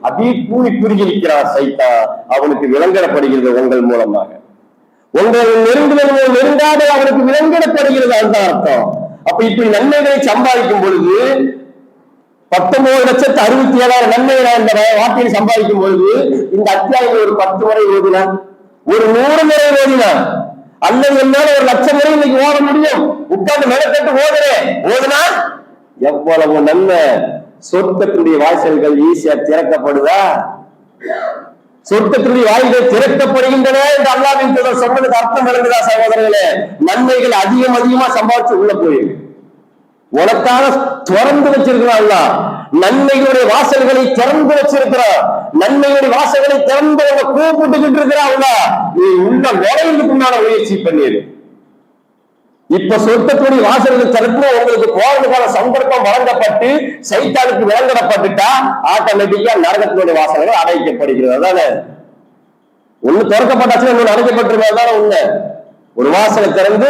அப்படியே கூலி குறுகி நிற்கிறான் சைத்தா. அவனுக்கு விலங்கிடப்படுகிறது உங்கள் மூலமாக. உங்கள் நெருங்காத அவனுக்கு விலங்கிடப்படுகிறது, அதுதான் அர்த்தம். அப்ப இப்படி நன்மைகளை சம்பாதிக்கும் பொழுது 19,67,000 நன்மைகளை இந்த வார்த்தையை சம்பாதிக்கும் பொழுது இந்த அத்தியாயம் ஒரு 10 முறை ஓதினா, ஒரு 100 முறை ஓதினா, அல்லது என்னால 1,00,000 முறை இன்னைக்கு ஓட முடியும். உட்கார்ந்து மெனக்கட்டு ஓதுனா எவ்வளவு நன்மை. சொர்க்கத்தினுடைய வாசல்கள் ஈஸியா திறக்கப்படுதா? சொர்க்கத்தினுடைய வாயில்கள் திறக்கப்படுகின்றன என்று அல்லாஹ்வின் தூதர் சொன்னதுக்கு அர்த்தம் விளங்குதா சகோதரர்களே? நன்மைகள் அதிகமா சம்பாதிச்சு உள்ள போயிருக்கு. உனக்காக திறந்து வச்சிருக்கிறான். நன்மைகளுடைய வாசல்களை திறந்து வச்சிருக்கிறான். நன்மைகளுடைய வாசல்களை திறந்து கூப்பிட்டுக்கிட்டு இருக்கிறான். நீ உள்ள நுழைவுக்குண்டான முயற்சி பண்ணிடு. இப்ப சொர்க்கத்துடைய வாசல்கள் திறப்பு உங்களுக்கு போறதுக்கான சந்தர்ப்பம் வழங்கப்பட்டு சைத்தானுக்கு விளங்கப்பட்டுட்டா ஆட்டோமேட்டிக்கா நரகத்தினுடைய வாசல்கள் அடைக்கப்படுகிறது. அதானே? ஒண்ணு திறக்கப்பட்டாச்சுன்னா இன்னொன்று அடைக்கப்பட்டிருக்கிறது. அதான உண்மை. ஒரு வாசலை திறந்து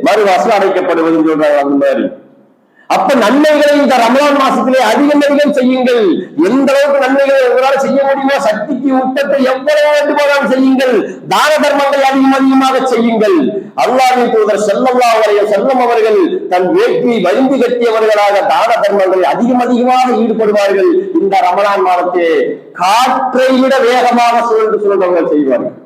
மறு வாசல் அடைக்கப்படுவதுன்னு சொல்றாங்க. அந்த மாதிரி அப்ப நன்மைகளை இந்த ரமலான் மாசத்திலே அதிகம் செய்யுங்கள். எந்த அளவுக்கு நன்மைகளை உங்களால் செய்ய முடியுமோ சக்திக்கு உட்பட்டு எவ்வளவு வேண்டுமானாலும் செய்யுங்கள். தான தர்மங்களை அதிகமாக செய்யுங்கள். அல்லாஹ்வின் தூதர் ஸல்லல்லாஹு அலைஹி வஸல்லம் அவர்கள் தன் வேட்கை வலிந்து கட்டியவர்களாக தான தர்மங்களை அதிகமாக ஈடுபடுவார்கள். இந்த ரமலான் மாதத்தை காற்றை விட வேகமாக சுழன்றவர்கள் செய்வார்கள்.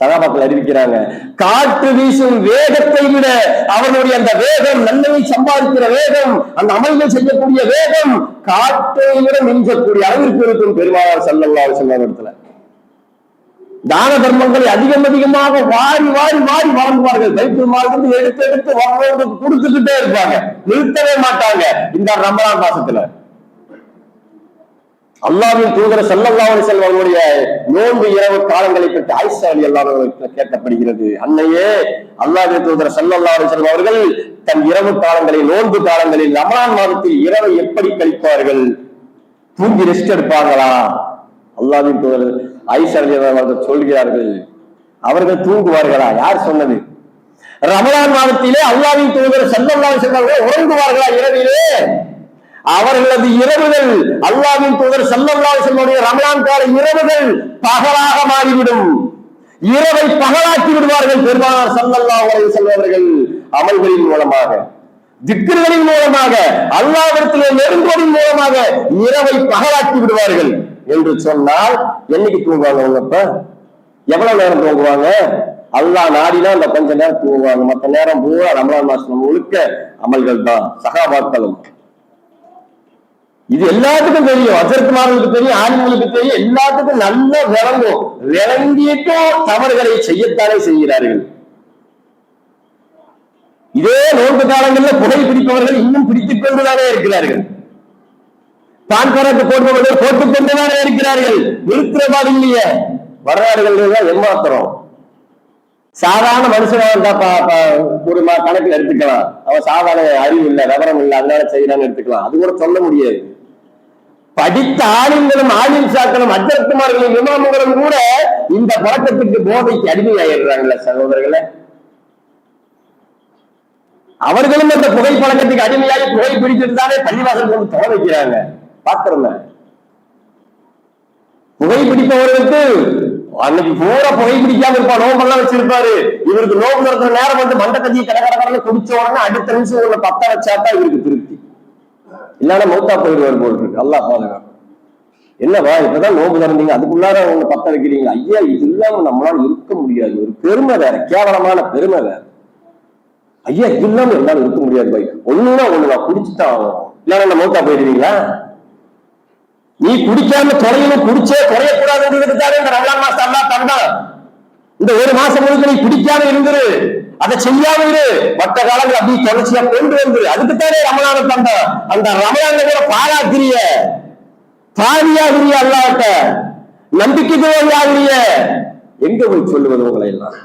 சகாபாக்கள் அறிவிக்கிறாங்க, காற்று வீசும் வேகத்தை விட அவனுடைய அந்த வேகம், நன்மையை சம்பாதிக்கிற வேகம், அந்த அமல்கள் செய்யக்கூடிய வேகம் காற்றை விட மிஞ்சக்கூடிய அளவிற்கு இருக்கும் பெருமானார் ஸல்லல்லாஹு அலைஹி வஸல்லம் இடத்துல. தான தர்மங்களை அதிகமாக வாரி வாங்குவார்கள். பைத்துல் மாலிலிருந்து எடுத்து வரவங்களுக்கு கொடுத்துக்கிட்டே இருப்பாங்க, நிறுத்தவே மாட்டாங்க. இந்த ரமலான் மாசத்துல அல்லாஹ்வின் தூதர் ஸல்லல்லாஹு அலைஹி வஸல்லம் அவர்களுடைய நோன்பு இரவு காலங்களை பற்றி ஆயிஷா ரலியல்லாஹு அன்ஹா கேட்கப்படுகிறது. அன்னையே, அல்லாஹ்வின் தூதர் ஸல்லல்லாஹு அலைஹி வஸல்லம் அவர்கள் தன் இரவு காலங்களில், நோன்பு காலங்களில் ரமலான் மாதத்தில் இரவை எப்படி கழிப்பார்கள்? தூங்கி ரெஸ்ட் எடுப்பார்களா? அல்லாஹ்வின் தூதர் ஆயிஷா ரலியல்லாஹு அன்ஹா சொல்கிறார்கள், அவர்கள் தூங்குவார்களா? யார் சொன்னது? ரமலான் மாதத்திலே அல்லாஹ்வின் தூதர் ஸல்லல்லாஹு அலைஹி வஸல்லம் அவர்கள் உறங்குவார்களா இரவிலே? அவர்களது இரவுகள், அல்லாஹ்வின் தூதர் ஸல்லல்லாஹு அலைஹி வஸல்லம் ரமலான் கால இரவுகள் பகலாக மாறிவிடும். இரவை பகலாக்கி விடுவார்கள் பெருமானார் ஸல்லல்லாஹு அலைஹி வஸல்லம் அவர்கள். அமல்களின் மூலமாக, திக்ருகளின் மூலமாக, அல்லாஹ்விடத்திலே நெருங்குவதன் மூலமாக இரவை பகலாக்கி விடுவார்கள் என்று சொன்னால் என்னைக்கு தூங்குவாங்க அவங்க? இப்ப எவ்வளவு நேரம் தூங்குவாங்க? அல்லாஹ் நாடினா அந்த கொஞ்ச நேரம் தூங்குவாங்க. மற்ற நேரம் பூரா ரமலான் மாசம் முழுக்க அமல்கள் தான். சகாபாக்களும் இது எல்லாத்துக்கும் தெரியும், ஹஜ்ரத்மார்களுக்கு தெரியும், ஆலிம்களுக்கு தெரியும், எல்லாத்துக்கும் நல்ல விளங்கும். விளங்கிட்டும் தவறுகளை செய்யத்தானே செய்கிறார்கள். இதே நோன்பு காலங்களில் புகை பிடிப்பவர்கள் இன்னும் பிடித்துக் கொண்டுதானே இருக்கிறார்கள். பான்பரத்து போட்டுக் கொண்டுதானே இருக்கிறார்கள். நிறுத்துறபாடு இல்லையே. வரலாறுகள் ஏமாத்திரம். சாதாரண மனுஷனா ஒரு கணக்கில் எடுத்துக்கலாம். அவன் சாதாரண அறிவு இல்லை, விவரம் இல்லை, அதனால செய்யறான்னு எடுத்துக்கலாம். அது கூட சொல்ல முடியாது. படித்த ஆளுங்களும் ஆலிம் சாக்களும் அஜர்குமார்களும் இமாமுகளும் கூட இந்த பழக்கத்துக்கு போதைக்கு அடிமையாயிடுறாங்களே சகோதரர்களே. அவர்களும் அந்த புகை பழக்கத்துக்கு அடிமையாகி புகை பிடிச்சிட்டு தானே பள்ளிவாசல் வந்து தொலை வைக்கிறாங்க. பாக்குறோம், புகை பிடிப்பவர்களுக்கு அன்னைக்கு பூரா புகை பிடிக்காம இருப்பான், நோம்பெல்லாம் வச்சிருப்பாரு. இவருக்கு நோம்பு நடக்கிற நேரம் வந்து மண்ட கஞ்சி கடற்கடை குடிச்ச உடனே அடுத்த நிமிஷம் உள்ள 10 வச்சாதான் இவருக்கு திருப்தி, இல்லன்னா மௌத்தா போயிடுவார் போல் இருக்கு. அல்லாஹ் பாதுகாப்பு. என்னவா இப்பதான் நோம்பு திறந்தீங்க, அதுக்குள்ளார அவங்க 10 வைக்கிறீங்க. ஐயா, இது இல்லாம நம்மளால இருக்க முடியாது. ஒரு பெருமை வேற, கேவலமான பெருமை வேற. ஐயா, இது இல்லாம என்னால இருக்க முடியாது பாய். ஒண்ணுதான் குடிச்சுதான் ஆகும், இல்லன்னா மௌத்தா போயிடுவீங்களா? நீ குடிக்காம தொலையணும், குடிச்சே தொலையக்கூடாதுன்றதுக்காக இந்த ரமலான் மாசம் அல்லாஹ் தந்தான். இந்த ஒரு மாசம் முழுக்க நீ குடிக்காம இருந்துரு, அதை செய்யாம இரு, மற்ற காலங்கள் அப்படி தொடர்ச்சியா கொண்டு வந்து அதுக்குத்தானே ரமலான தந்தான். அந்த ரமலான கூட பாராத்திரிய பாதியாகிறிய அல்லாட்ட நம்பிக்கை துறையாகிறிய எங்க போய் சொல்லுவது உங்களை எல்லாம்?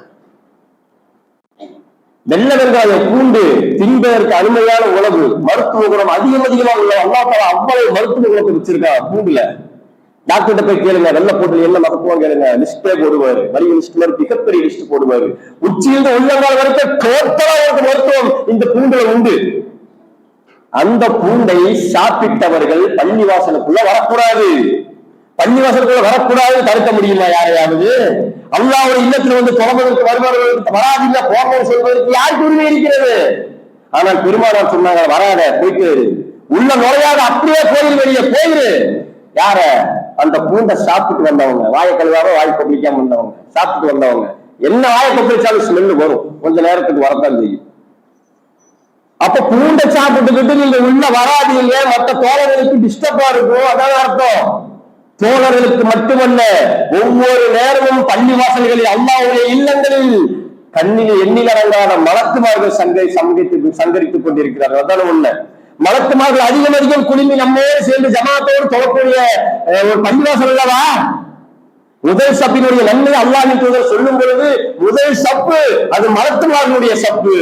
வெள்ள வெங்காயம் பூண்டு தின்பதற்கு அருமையான உணவு, மருத்துவ குணம் அதிகமா உள்ள அல்லாஹ் தஆலா அவ்வளவு மருத்துவ குணத்தை வச்சிருக்கா பூண்டுல. டாக்டர்கிட்ட போய் கேளுங்க, வெள்ள போட்டுல என்ன மருத்துவம் கேளுங்க, லிஸ்டே போடுவாரு. வரி லிஸ்ட் மாதிரி மிகப்பெரிய லிஸ்ட் போடுவாரு. உச்சியிலிருந்து உள்ளங்கால் வரைக்கும் டோட்டலா ஒரு மருத்துவம் இந்த பூண்டுல உண்டு. அந்த பூண்டை சாப்பிட்டவர்கள் பள்ளிவாசலுக்குள்ள வரக்கூடாது, பள்ளிவாசலுக்குள்ள வரக்கூடாது தடுக்க முடியுமா யாரையாவது? அல்லாஹ்வுடைய இல்லத்துல வந்து தொழவதற்கு வருபவர்களுக்கு வராதில்ல போகணும் சொல்வதற்கு யாருக்கு உரிமை இருக்கிறது? ஆனால் பெருமானார் சொன்னாங்க, வராத, போயிட்டு உள்ள நுழையாத, அப்படியே கோயில் வெளியே போயிரு. யார? அந்த பூண்டை சாப்பிட்டு வந்தவங்க, வாயை கழுவாம வாய் கொப்பளிக்காம வந்தவங்க, சாப்பிட்டு வந்தவங்க. என்ன வாயை கொப்பளிச்சாலும் ஸ்மெல்லு வரும், கொஞ்ச நேரத்துக்கு வரத்தான் செய்யும். அப்ப பூண்டை சாப்பிட்டுக்கிட்டு நீங்க உள்ள வராதீங்க, மற்ற தோழர்களுக்கு டிஸ்டர்பா இருக்கும். அதான் அர்த்தம். தோழர்களுக்கு மட்டுமல்ல, ஒவ்வொரு நேரமும் பள்ளி வாசல்களில் அல்லாஹ்வுடைய இல்லங்களில் கண்ணில் எண்ணிலடங்காத மலக்குமார்கள் சங்கரித்துக் கொண்டிருக்கிறார்கள். அதான உண்மை. மலக்குமார்கள் அதிகம் குழுமி நம்மோடு சேர்ந்து ஜமாத்தோடு தொழக்கூடிய ஒரு பள்ளிவாசல் அல்லவா? முதல் சப்பினுடைய நன்மை அல்லாஹ்வின் தூதர் சொல்லும் பொழுது முதல் சப்பு அது மலக்குமார்களுடைய சப்பு.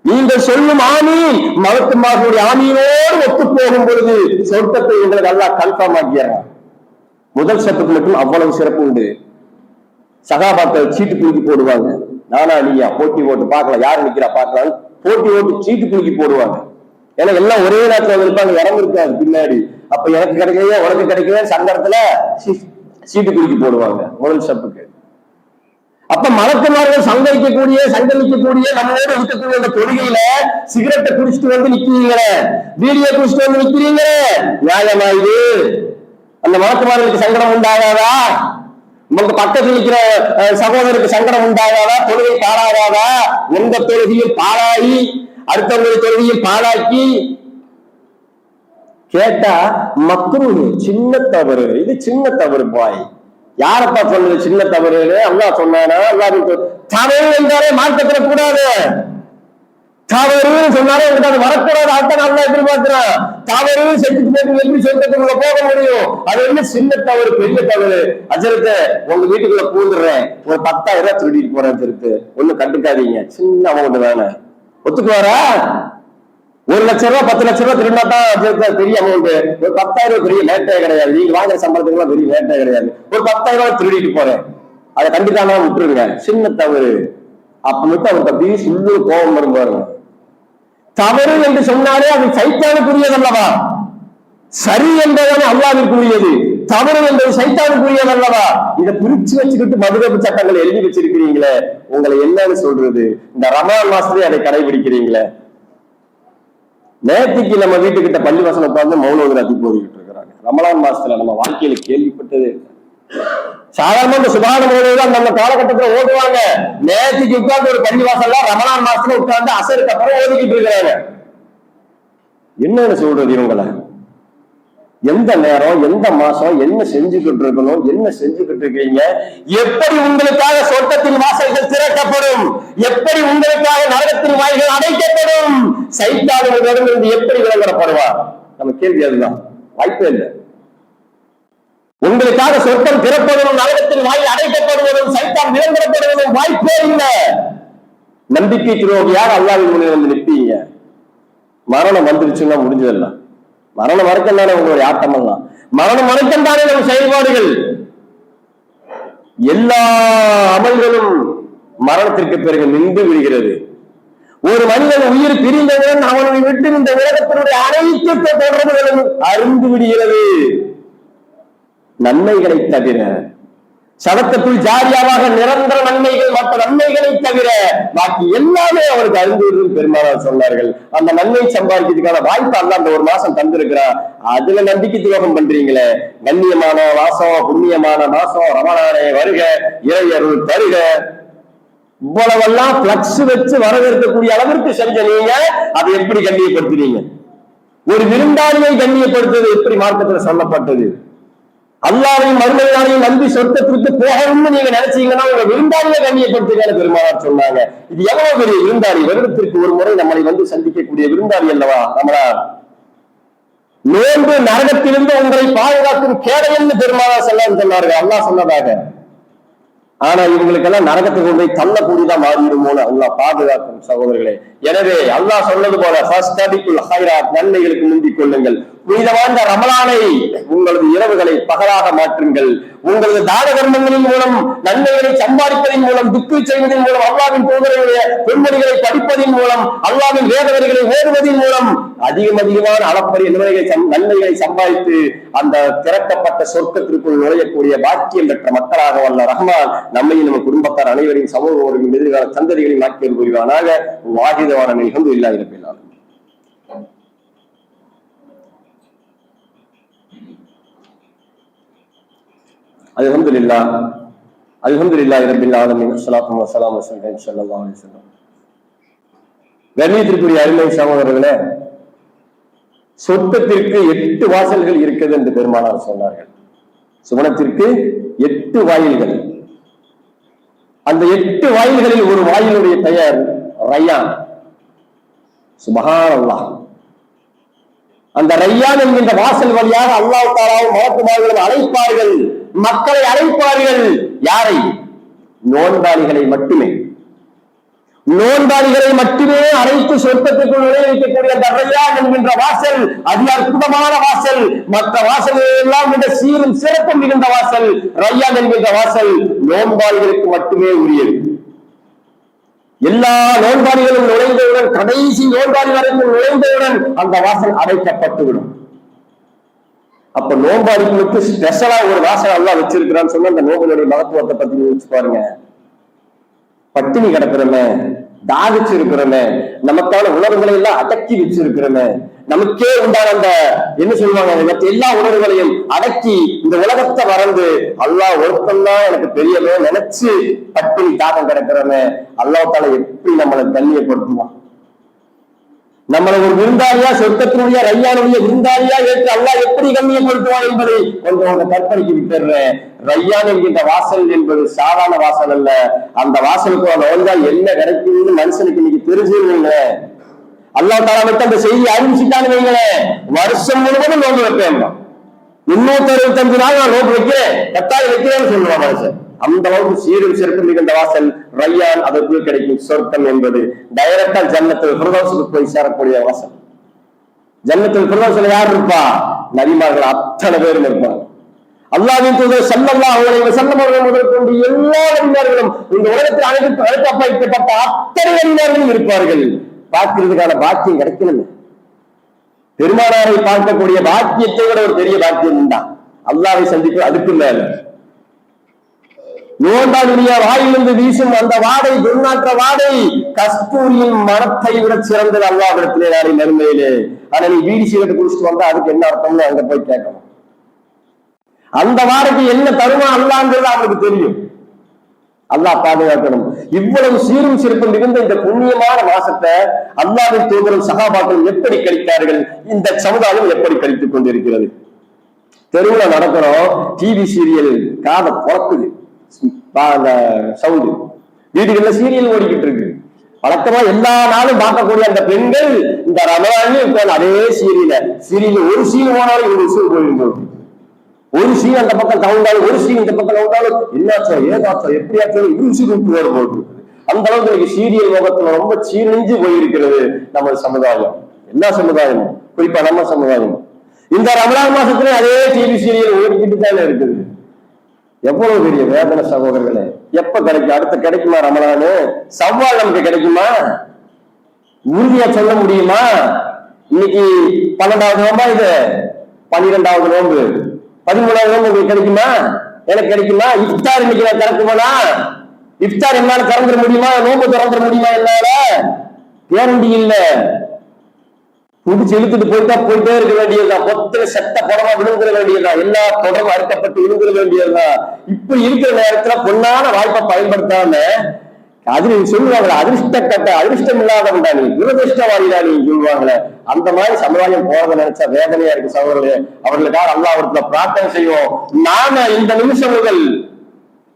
நீங்கள் சொல்லும் ஆமீன் மலக்குமார்களுடைய ஆமீனோடு ஒத்து போகும் பொழுது சொர்க்கத்தை உங்களுக்கு அல்லாஹ் கன்ஃபார்ம் ஆக்கியாங்க. முதல் சப்புக்கு மட்டும் அவ்வளவு சிறப்பு உண்டு. சகாபாக்கள் சீட்டு குலுக்கி போடுவாங்க. நானா நீயா போட்டி ஓட்டு பார்க்கலாம், யாரு நிக்கிறா பார்க்கலாம், போட்டி ஓட்டு சீட்டு குலுக்கி போடுவாங்க. ஏன்னா எல்லாம் ஒரே நேரத்துல இருப்பாங்க, இடம் இருக்காது பின்னாடி. அப்ப எனக்கு கிடைக்கலையே உனக்கு கிடைக்கவே சங்கடத்துல சீட்டு குலுக்கி போடுவாங்க முதல் சப்புக்கு. அப்ப மலக்குமார்கள் சங்கரிக்கக்கூடிய நம்மளோட இருக்கக்கூடிய அந்த தொழுகையில சிகரெட்டை குடிச்சிட்டு வந்து நிக்கிறீங்களே, வீடியோ குடிச்சிட்டு வந்து நிக்கிறீங்களே, நியாயமா இது? அந்த மலக்குமார்களுக்கு சங்கடம் உண்டாகாதா? உங்க பக்கத்தில் இருக்கிற சகோதரருக்கு சங்கடம் உண்டாகாதா? தொழுகை பாழாகாதா? எந்த தொழுகையும் பாழாகி அடுத்தவங்களுடைய தொழுகையும் பாழாக்கி கேட்டா மக்ரூஹ், சின்ன தவறு, இது சின்ன தவறு பாய். யாரப்பா சொல்றது சின்ன தவறு? அல்லாஹ் சொன்னானா? அல்லாஹ் தவறு என்றாலே மார்க்கத்துல கூடாது, தவறுன்னு சொன்னாலே அது வரக்கூடாது. அதான் நல்லா எதிர்பார்க்கிறான். தவறு செஞ்சுட்டு போய் எப்படி சொந்தத்துக்குள்ள போக முடியும்? அது என்ன சின்ன தவறு பெரிய தவறு? அஜரத்தை உங்க வீட்டுக்குள்ள பூந்துடுறேன், ஒரு 10,000 ரூபாய் திருடிட்டு போறேன், திருட்டு ஒண்ணு கண்டுக்காதீங்க, சின்ன அமௌண்ட் தானே, ஒத்துக்குவாரா? 1 லட்சம் ரூபாய் 10 லட்சம் ரூபாய் திருடினா தான் பெரிய அமௌண்ட். ஒரு 10,000 ரூபாய் பெரிய லேட்டே கிடையாது. நீங்க வாங்குற சம்பளத்துக்கு எல்லாம் பெரிய லேட்டே கிடையாது. ஒரு 10,000 ரூபாய் திருடிட்டு போறேன், அதை கண்டுக்காம விட்டுருங்க, சின்ன தவறு. அப்ப மட்டும் அவருக்கு அப்படியே சுள்ளு கோபம் வரும் பாருங்க. தவறு என்று சொன்னாலே அது சைத்தானுக்குரியது அல்லவா? சரி என்பதானே அல்லாஹ்விற்குரியது. தவறு என்பது சைத்தானுக்குரியது அல்லவா? இதை பிரிச்சு வச்சுக்கிட்டு மதுரப்பு சட்டங்களை எழுதி வச்சிருக்கிறீங்களே, உங்களை என்னன்னு சொல்றது? இந்த ரமலான் மாசத்துலயே அதை கடைபிடிக்கிறீங்களே. நேற்றுக்கு நம்ம வீட்டுக்கிட்ட பள்ளிவாசல் உட்கார்ந்து மௌனோதர் அதி போதிக்கிட்டு இருக்கிறாங்க. ரமலான் மாசத்துல நம்ம வாழ்க்கையில கேள்விப்பட்டது சாதாரண இந்த சுபான மௌனோதான் நம்ம காலகட்டத்தில் ஓடுவாங்க. நேற்றுக்கு உட்கார்ந்து ஒரு பள்ளிவாசல்ல ரமலான் மாசத்துல உட்கார்ந்து அசருக்கு அப்புறம் ஓதிக்கிட்டு இருக்கிறாங்க. என்னன்னு சொல்றது இவங்களை? எந்த நேரம் எந்த மாசம் என்ன செஞ்சுக்கிட்டு இருக்கணும், என்ன செஞ்சுக்கிட்டு இருக்கீங்க? எப்படி உங்களுக்காக சொர்க்கத்தின் வாசல்கள் திறக்கப்படும், எப்படி உங்களுக்காக நரகத்தின் வாய்கள் அடைக்கப்படும், சைத்தானிலிருந்து எப்படி விளங்கப்படுவார்? நம்ம கேள்வி அதுதான். வாய்ப்பே இல்லை. உங்களுக்காக சொர்க்கம் திறப்பதும் நரகத்தின் வாயில் அடைக்கப்படுவதும் சைத்தான் விளங்கப்படுவதும் வாய்ப்பே இல்லை. நம்பிக்கை துரோகியாக அல்லாஹ்வின் முன்னே வந்து நிற்பீங்க. மரணம் வந்துருச்சுன்னா முடிஞ்சதெல்லாம். மரணம் வரைக்கும் தானே உங்களுடைய ஆட்டம் எல்லாம், மரணம் வரைக்கும் தானே நம் செயல்பாடுகள். எல்லா அமல்களும் மரணத்திற்கு பிறகு நின்று விடுகிறது. ஒரு மனிதன் உயிர் பிரிந்தவுடன் அவனை விட்டு இந்த உலகத்தினுடைய அனைத்து தொடர்புகளும் அருந்து விடுகிறது. நன்மைகளை தவிர, சதக்கத்துள் ஜாரியாவாக நிரந்தர நன்மைகள், மற்ற நன்மைகளை தவிர பாக்கி எல்லாமே அவருக்கு அருந்து பெருமானார் சொன்னார்கள். அந்த நன்மை சம்பாதிக்கிறதுக்கான வாய்ப்பு அல்ல அந்த ஒரு மாசம் தந்திருக்கிறார். அதுல நம்பிக்கை துரோகம் பண்றீங்களே. கண்ணியமான மாசம், புண்ணியமான மாசம், ரமணானே வருக, இறையருள் தருக, இவ்வளவெல்லாம் பிளக்ஸ் வச்சு வரவேற்கக்கூடிய அளவிற்கு செஞ்ச நீங்க அதை எப்படி கண்ணியப்படுத்துறீங்க? ஒரு விருந்தாளியை கண்ணியப்படுத்துவது எப்படி மார்க்கத்துல சொல்லப்பட்டது? அல்லாஹ்வையும் மறுமையாளையும் நம்பி சொர்க்கத்திற்கு போகணும்னு நீங்க நினைச்சீங்கன்னா உங்க விருந்தாளியை கண்ணியப்படுத்துங்க பெருமானார் சொன்னாங்க. இது எவ்வளவு பெரிய விருந்தாளி! வருடத்திற்கு ஒரு முறை நம்மளை வந்து சந்திக்கக்கூடிய விருந்தாளி அல்லவா நம்மளால். நோன்பு நரகத்திலிருந்து உங்களை பாதுகாக்கும் கேடயம்னு பெருமானார் சொன்னார்கள், அல்லாஹ் சொன்னதாக. ஆனா இவங்களுக்கெல்லாம் நரகத்தை கொண்டு போய் தள்ளக்கூடியதான் மாறிடுமோன்னு அல்லாஹ் பாதுகாக்கும் சகோதரர்களே. எனவே அல்லாஹ் சொன்னது போல நன்மைகளுக்கு முந்திக் கொள்ளுங்கள். புனித வாழ்ந்த ரமலானை உங்களது இரவுகளை பகலாக மாற்றுங்கள். உங்களது தான கர்மங்களின் மூலம், நன்மைகளை சம்பாதிப்பதன் மூலம், துக்கு செய்வதன் மூலம், அல்லாஹ்வின் தூதருடைய பெண்மணிகளை படிப்பதன் மூலம், அல்லாஹ்வின் வேதவர்களை ஓடுவதன் மூலம் அதிகமான அளப்பரிய நன்மைகளை சம்பாதித்து அந்த திறக்கப்பட்ட சொர்க்கத்திற்குள் நுழையக்கூடிய பாக்கியம் பெற்ற மக்களாக வல்ல ரஹ்மான் நம்மையும் நம்ம குடும்பத்தார் அனைவரையும் சமூகம் எதிர்கால சந்ததிகளையும் ஆக்கியல் புரிவானாக. வாஹிதவான அல்ஹம்துலில்லாஹி ரப்பில் ஆலமீன். அல்ஹம்துலில்லாஹி ரப்பில் ஆலமீன். ஸலாத்து வஸ்ஸலாமு அலா ஸல்லல்லாஹு அலைஹி வஸல்லம். கண்ணியத்திற்குரிய அருமை சகோதரர்களே, சொர்க்கத்திற்கு 8 வாசல்கள் இருக்குது என்று பெருமானார் சொன்னார்கள். சுவனத்திற்கு 8 வாயில்கள். அந்த 8 வாயில்களில் ஒரு வாயிலுடைய பெயர் ரய்யான். சுப்ஹானல்லாஹ். அந்த ரய்யான் என்கின்ற வாசல் வழியாக அல்லாஹ் தஆலாவும் மலக்குமார்களும் அழைப்பார்கள், மக்களை அழைப்பார்கள். யாரை? நோன்பாளிகளை மட்டுமே. நோன்பாளிகளை மட்டுமே அனைத்து சொர்க்கத்துக்குள் நுழைவிக்கக்கூடிய அந்த ரய்யான் என்கின்ற வாசல் அதி அற்புதமான வாசல். மற்ற வாசல்கள் எல்லாம் இந்த சீரும் சிறப்பும் மிகுந்த வாசல். ரய்யான் என்கின்ற வாசல் நோன்பாளிகளுக்கு மட்டுமே உரியது. எல்லா நோன்பாளிகளும் நுழைந்தவுடன், கடைசி நோன்பாளி வரைக்கும் நுழைந்தவுடன் அந்த வாசல் அடைக்கப்பட்டுவிடும். அப்ப நோன்பாளிகளுக்கு ஸ்பெஷலா ஒரு வாசல் எல்லாம் வச்சிருக்கிறான்னு சொன்னா அந்த நோம்புடைய மகத்துவத்தை பத்தி யோசிச்சு பாருங்க. பட்டினி கிடக்கிறோமே, தாகிச்சு இருக்கிறோமே, நமக்கான உணர்வுகளை எல்லாம் அடக்கி வச்சிருக்கிறோமே, நமக்கே உண்டான அந்த என்ன சொல்லுவாங்க மற்ற எல்லா உணர்வுகளையும் அடக்கி இந்த உலகத்தை மறந்து அல்லாஹ் ஒருத்தம்தான் எனக்கு பெரியவே நினைச்சு பட்டினி தாகம் கிடக்கிறோமே, அல்லாஹ் தால எப்படி நம்மளை கண்ணியப்படுத்துவான்? நம்மளை ஒரு விருந்தாளியா, சொர்க்கத்தினுடைய ரய்யானுடைய விருந்தாளியா ஏற்று அல்லாஹ் எப்படி கண்ணியப்படுத்துவான் என்பதை கொஞ்சம் கற்பனைக்கு விட்டுறேன். ரய்யான் என்கின்ற வாசல் என்பது சாதாரண வாசல் அல்ல. அந்த வாசலுக்கு நுழைந்தால் என்ன கிடைக்குதுன்னு மனுஷனுக்கு இன்னைக்கு தெரிஞ்சுங்க. அல்லாஹ் தஆலா மட்டும் அந்த செய்தி அறிவிச்சுட்டான்னு வைங்களேன், வருஷம் முழுவதும் நோன்பு வைப்பேன். 365 நாள் நான் நோன்பு வைக்கிறேன், கட்டாயம் வைக்கிறேன்னு சொல்லுவான் மனுஷன். அந்த அளவுக்கு சீரும் சிறப்பு மிகுந்த வாசல் ரய்யான். அதற்குள் கிடைக்கும் சொர்க்கம் என்பது டைரக்டா ஜன்னத்துல் ஃபிர்தௌஸுக்கு போய் சேரக்கூடிய வாசல். ஜன்னத்துல் ஃபிர்தௌஸ்ல யார் இருப்பா? நபிமார்கள் அத்தனை பேரும் இருப்பாங்க. அல்லாஹ்வின் தூதர் ஸல்லல்லாஹு அலைஹி வஸல்லம் அவர்கள் முதல் கொண்டு எல்லா நபிமார்களும் இந்த உலகத்தில் அழைக்கப்பட்ட அத்தனை நபிமார்களும் இருப்பார்கள். பார்க்கிறதுக்கான பாக்கியம் கிடைக்கணும். பெருமானாரை பார்க்கக்கூடிய பாக்கியத்தை விட ஒரு பெரிய பாக்கியம் உண்டா? அல்லாஹ்வை சந்திப்பு அதுக்கு மேல. நோன்பாளுடைய வாயிலிருந்து வீசும் அந்த வாடை, துர்நாற்ற வாடை கஸ்தூரியின் மனத்தை விட சிறந்தது அல்லாஹ்விடத்திலே நாளை மறுமையிலே. ஆனா நீ பீடி சிகரெட் குடிச்சிட்டு வந்தா அதுக்கு என்ன அர்த்தம்னு அங்க போய் கேட்கணும். அந்த வாடைக்கு என்ன தருமா அல்லாஹ்ங்கிறது அவனுக்கு தெரியும். அல்லாஹ் பாதுகாக்கணும். இவ்வளவு சீரும் சிறப்பு மிகுந்த இந்த புண்ணியமான மாசத்தை அல்லாஹ்வின் தூதரும் சஹாபாக்களும் எப்படி கழித்தார்கள், இந்த சமுதாயம் எப்படி கழித்துக் கொண்டிருக்கிறது? தெருவுல நடக்கிறோம், டிவி சீரியல் காதை பொறக்குது, சவுண்டு, வீடுகள்ல சீரியல் ஓடிக்கிட்டு இருக்கு. வழக்கமா எல்லா நாளும் பார்க்கக்கூடிய அந்த பெண்கள் இந்த ரமலான்லயும் அதே சீரியல் ஒரு சீன் போனாலும் ஒரு சீன் போயிருந்தோம். ஒரு சீன் அந்த பக்கம் தவுண்டாலும், ஒரு சீன் இந்த பக்கம் தவுண்டாலும், என்னாச்சோ ஏதாச்சோ எப்படியாச்சோ இன்சிடென்ட் போது. அந்த அளவுக்கு இன்னைக்கு சீரியல் முகத்துல ரொம்ப சீரழிஞ்சு போயிருக்கிறது நம்ம சமுதாயம். எல்லா சமுதாயமும், குறிப்பா நம்ம சமுதாயம். இந்த ரமலான் மாசத்துல அதே டிவி சீரியல் ஓடிக்கிட்டு தானே இருக்குது. எவ்வளவு பெரிய வேதனை சகோதரர்களே. எப்ப கிடைக்கும்? அடுத்து கிடைக்குமா ரமலானு? சவ்வால் நமக்கு கிடைக்குமா? உறுதியா சொல்ல முடியுமா? இன்னைக்கு 12வது நோம்பா, இது 12வது நோம்பு, 13வது நோம்பு உங்களுக்கு கிடைக்குமா? எனக்கு கிடைக்குமா? இஃப்தார் இன்னைக்கு நான் திறக்குமானா? இஃப்தார் என்னால திறந்துட முடியுமா? நோம்பு திறந்துட முடியுமா? என்னால கேரண்டி இல்ல. புடிச்சு இழுத்துட்டு போயிட்டே இருக்க வேண்டியதுதான். பொத்துல செத்த புடமா விழுந்துட வேண்டியதுதான். எல்லா தொடர்பு அறுக்கப்பட்டு விழுந்துட வேண்டியதுதான். இப்ப இருக்கிற நேரத்துல பொன்னான வாய்ப்பை பயன்படுத்தாம அது சொல்லுவாங்களே, அதிர்ஷ்டம் இல்லாதவன்டா நீ, துரதிருஷ்டவாதிடா நீ சொல்லுவாங்களே, அந்த மாதிரி சமுதாயம் போறதை நினைச்சா வேதனையா இருக்கு சகோதரர்களே. அவர்களுக்காக அல்லாஹ்விடத்துல பிரார்த்தனை செய்வோம். நாம இந்த நிமிஷம் முதல்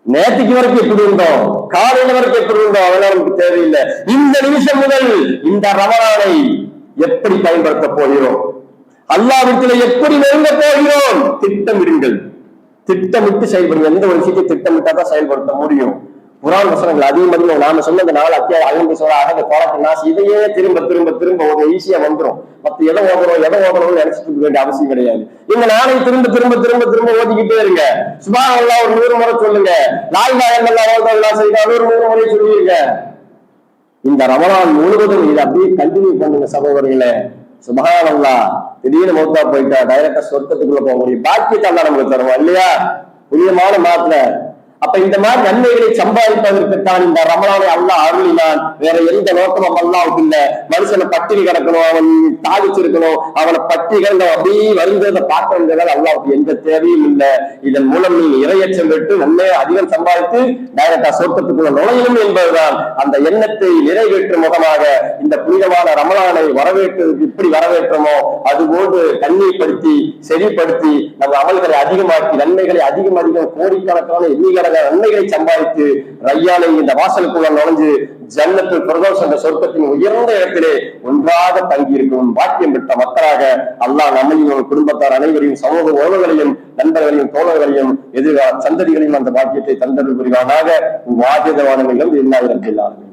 நேற்றுக்கு வரைக்கும் எப்படி இருந்தோம், காலையில வரைக்கும் எப்படி இருந்தோம், அதெல்லாம் நமக்கு தேவையில்லை. இந்த நிமிஷம் முதல் இந்த ரமலானை எப்படி பயன்படுத்த போகிறோம், அல்லாஹ்விடத்துல எப்படி நெருங்க போகிறோம், திட்டமிடுங்கள். திட்டமிட்டு செயல்படுங்க. எந்த ஒரு விஷயத்தை திட்டமிட்டாதான் செயல்படுத்த முடியும். குர்ஆன் வசனங்கள் அதிகம் நாம சொன்ன இந்த 4 அத்தியாயம் இதையே திரும்ப திரும்ப திரும்ப ஒரு ஈஸியா வந்துடும். மத்த எதை ஓதணும்னு நினைச்சிட்டு இருக்க வேண்டிய அவசியம் கிடையாது. இந்த நாளை திரும்ப திரும்ப திரும்ப திரும்ப ஓதிக்கிட்டே இருங்க. சுப்ஹானல்லாஹ் ஒரு 100 முறை சொல்லுங்க. லா இலாஹ இல்லல்லாஹ் செய்தா ஒரு 100 முறை சொல்லுவீங்க. இந்த ரமலான் முழுவதும் இதை அப்படியே கண்டினியூ பண்ணுங்க சகோதரர்களே. சுப்ஹானல்லாஹ். திடீர்னு மௌத்தா போயிட்டா டைரக்டா சொர்க்கத்துக்குள்ள போக முடியும். பாக்கியத்தை அல்லாஹ் நமக்கு தருவோம் இல்லையா? புனிதமான மாத்துல. அப்ப இந்த மாதிரி நன்மைகளை சம்பாதிப்பதற்குத்தான் இந்த ரமலானை அல்லாஹ் அருளினான். வேற எந்த நோக்கமும் அல்லாஹ்வுக்கு இல்ல. மனுஷனை பட்டினி கிடக்கணும், அவன் தாவிச்சிருக்கணும், அவனை பட்டிகள் அப்படியே வருகிறத பார்க்கிறதால் அல்லாஹ்வுக்கு எந்த தேவையும் இல்லை. இதன் மூலம் நீ இறையச்சம் பெற்று நன்மையை அதிகம் சம்பாதித்து டைரக்டா சொர்க்கத்துக்குள்ள நுழையணும் என்பதுதான். அந்த எண்ணத்தை நிறைவேற்றும் முகமாக இந்த புனிதமான ரமலானை வரவேற்றதுக்கு இப்படி வரவேற்றமோ அதுபோன்று கண்ணியப்படுத்தி செறிப்படுத்தி நம்ம அமல்களை அதிகமாக்கி நன்மைகளை அதிகம் கோடிக்கணக்கான எண்ணிக்கை நன்மைகளை சம்பாதித்து ரய்யானை இந்த வாசலுக்குள்ள நுழைஞ்சு ஜன்னத்துல் ஃபிர்தௌஸ் என்ற சொர்க்கத்தின் உயர்ந்த இடத்திலே ஒன்றாக தங்கி இருக்கும் பாக்கியம் பெற்ற மக்களாக அல்லாஹ் நம்மையும் குடும்பத்தார் அனைவரையும் சமூக உறவுகளையும் நண்பர்களையும் தோழர்களையும் எதிர்கால சந்ததிகளையும் அந்த பாக்கியத்தை தந்தருள் புரிவானாக. வாஜிதவானங்களும் எல்லா இடத்திலும்